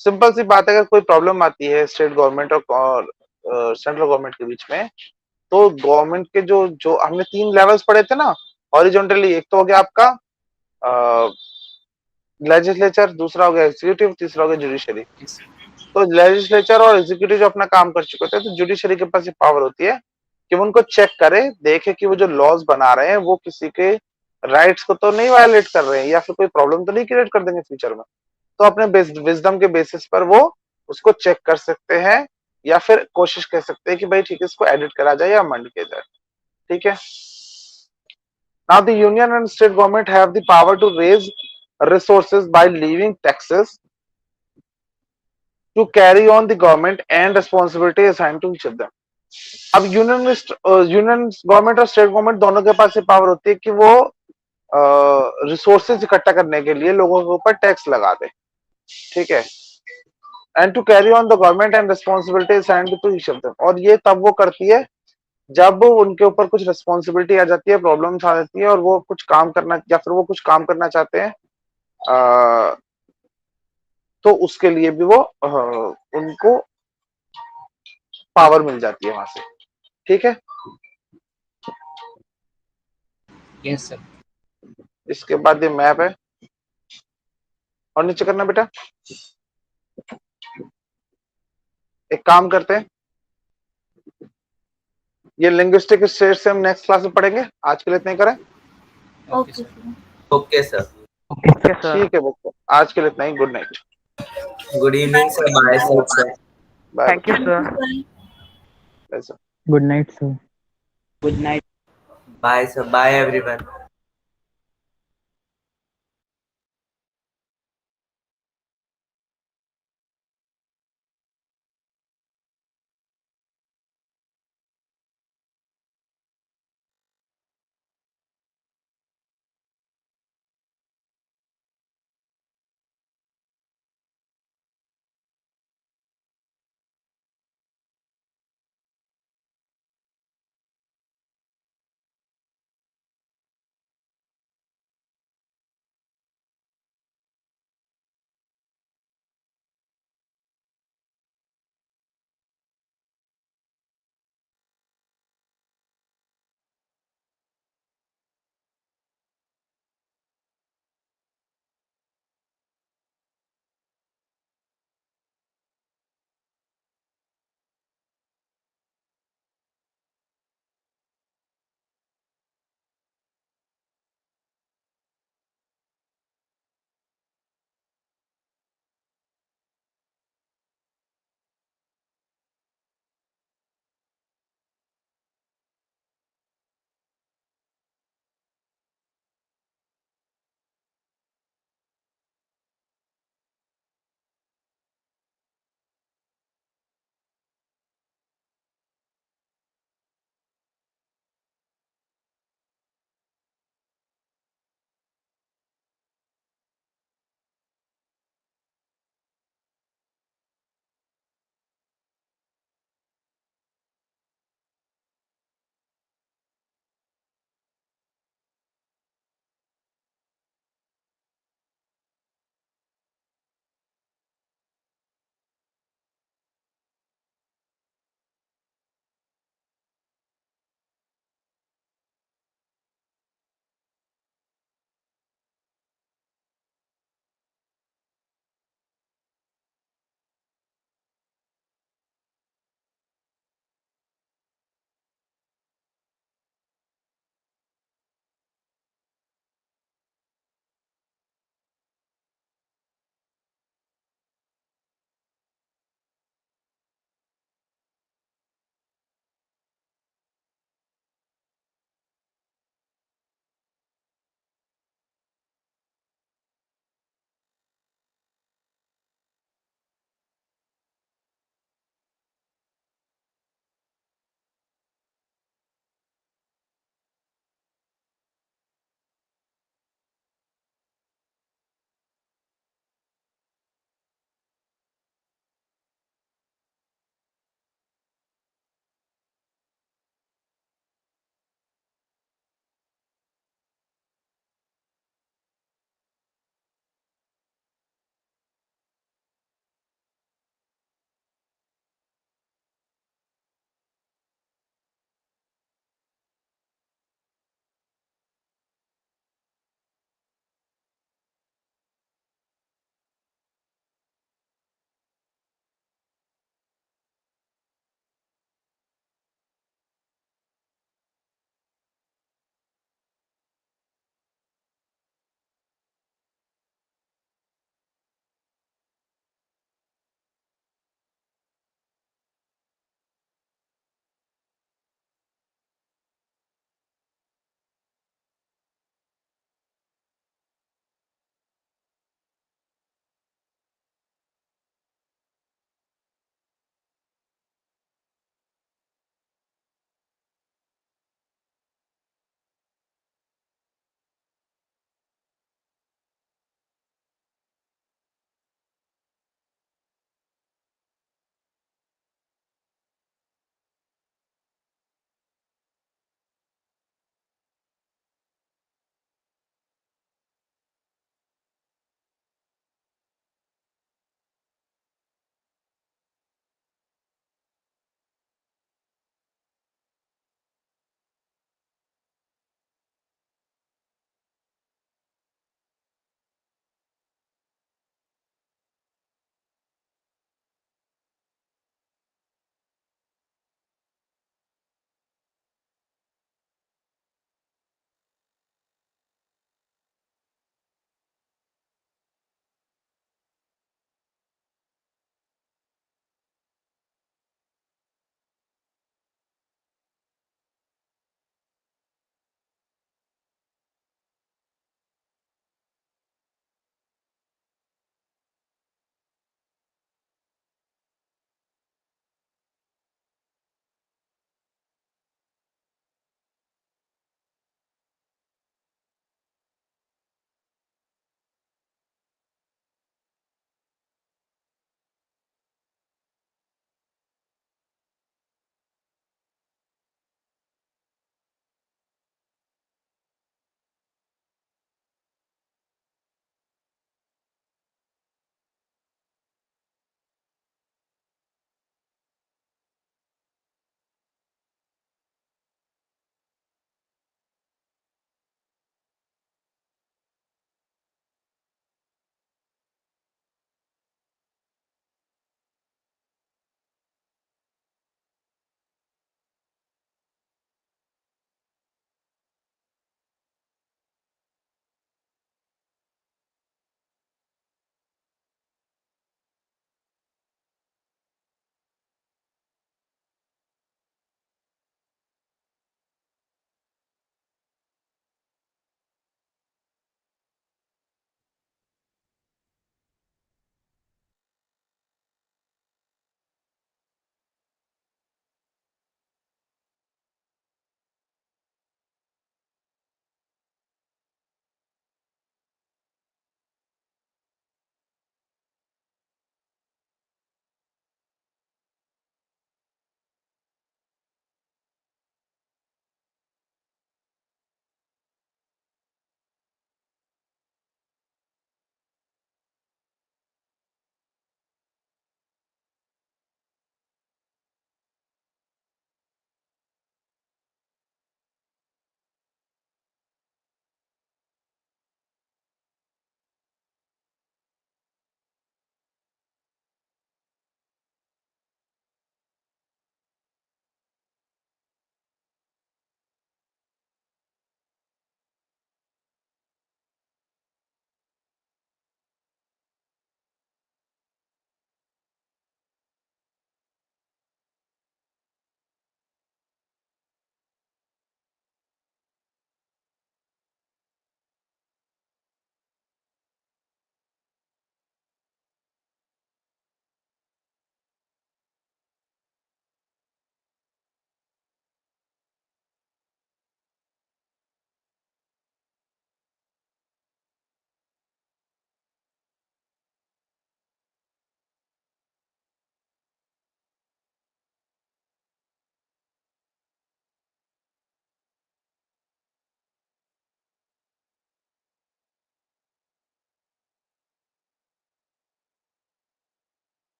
Simple सी बात है, अगर कोई problem आती है state government और central government के बीच में, तो गवर्नमेंट के जो हमने 3 लेवल्स पढ़े थे ना हॉरिजॉन्टली, एक तो हो गया आपका लेजिस्लेचर, दूसरा हो गया एग्जीक्यूटिव, तीसरा हो गया जुडिशरी. तो लेजिस्लेचर और एग्जीक्यूटिव जो अपना काम कर चुके थे, तो जुडिशरी के पास ये पावर होती है कि वो उनको चेक करे, देखे कि वो जो लॉज बना रहे हैं वो किसी के राइट्स को तो नहीं वायलेट कर रहे हैं या फिर कोई प्रॉब्लम तो नहीं क्रिएट कर देंगे फ्यूचर में. तो अपने विजडम के बेसिस पर वो उसको चेक कर सकते हैं या फिर कोशिश कर सकते हैं कि भाई ठीक है, इसको एडिट करा जाए या अमेंड किया जाए, ठीक है. Now the union and state government have the power to raise resources by levying taxes to carry on the government and responsibility assigned to each of them. अब यूनियन गवर्नमेंट और state government दोनों के पास ये power होती है कि वो resources इकट्ठा करने के लिए लोगों के ऊपर टैक्स लगा दे, ठीक है. And to carry on the government and responsibility assigned to each of them, और ये तब वो करती है जब उनके ऊपर कुछ रिस्पॉन्सिबिलिटी आ जाती है, प्रॉब्लम्स आ जाती है और वो कुछ काम करना या फिर वो कुछ काम करना चाहते हैं, तो उसके लिए भी वो उनको पावर मिल जाती है वहां से, ठीक है. Yes, sir. इसके बाद ये मैप है, और नीचे करना बेटा. एक काम करते हैं, ये लिंग्विस्टिक स्टेट से हम नेक्स्ट क्लास में पढ़ेंगे. आज के लिए इतना ही करें. Okay, sir. Okay sir. ठीक है बच्चों, आज के लिए इतना ही. Good night. Good evening sir. Bye sir. Bye. Thank you, sir. Bye sir. Good night, sir. Good night. Bye sir. Bye everyone.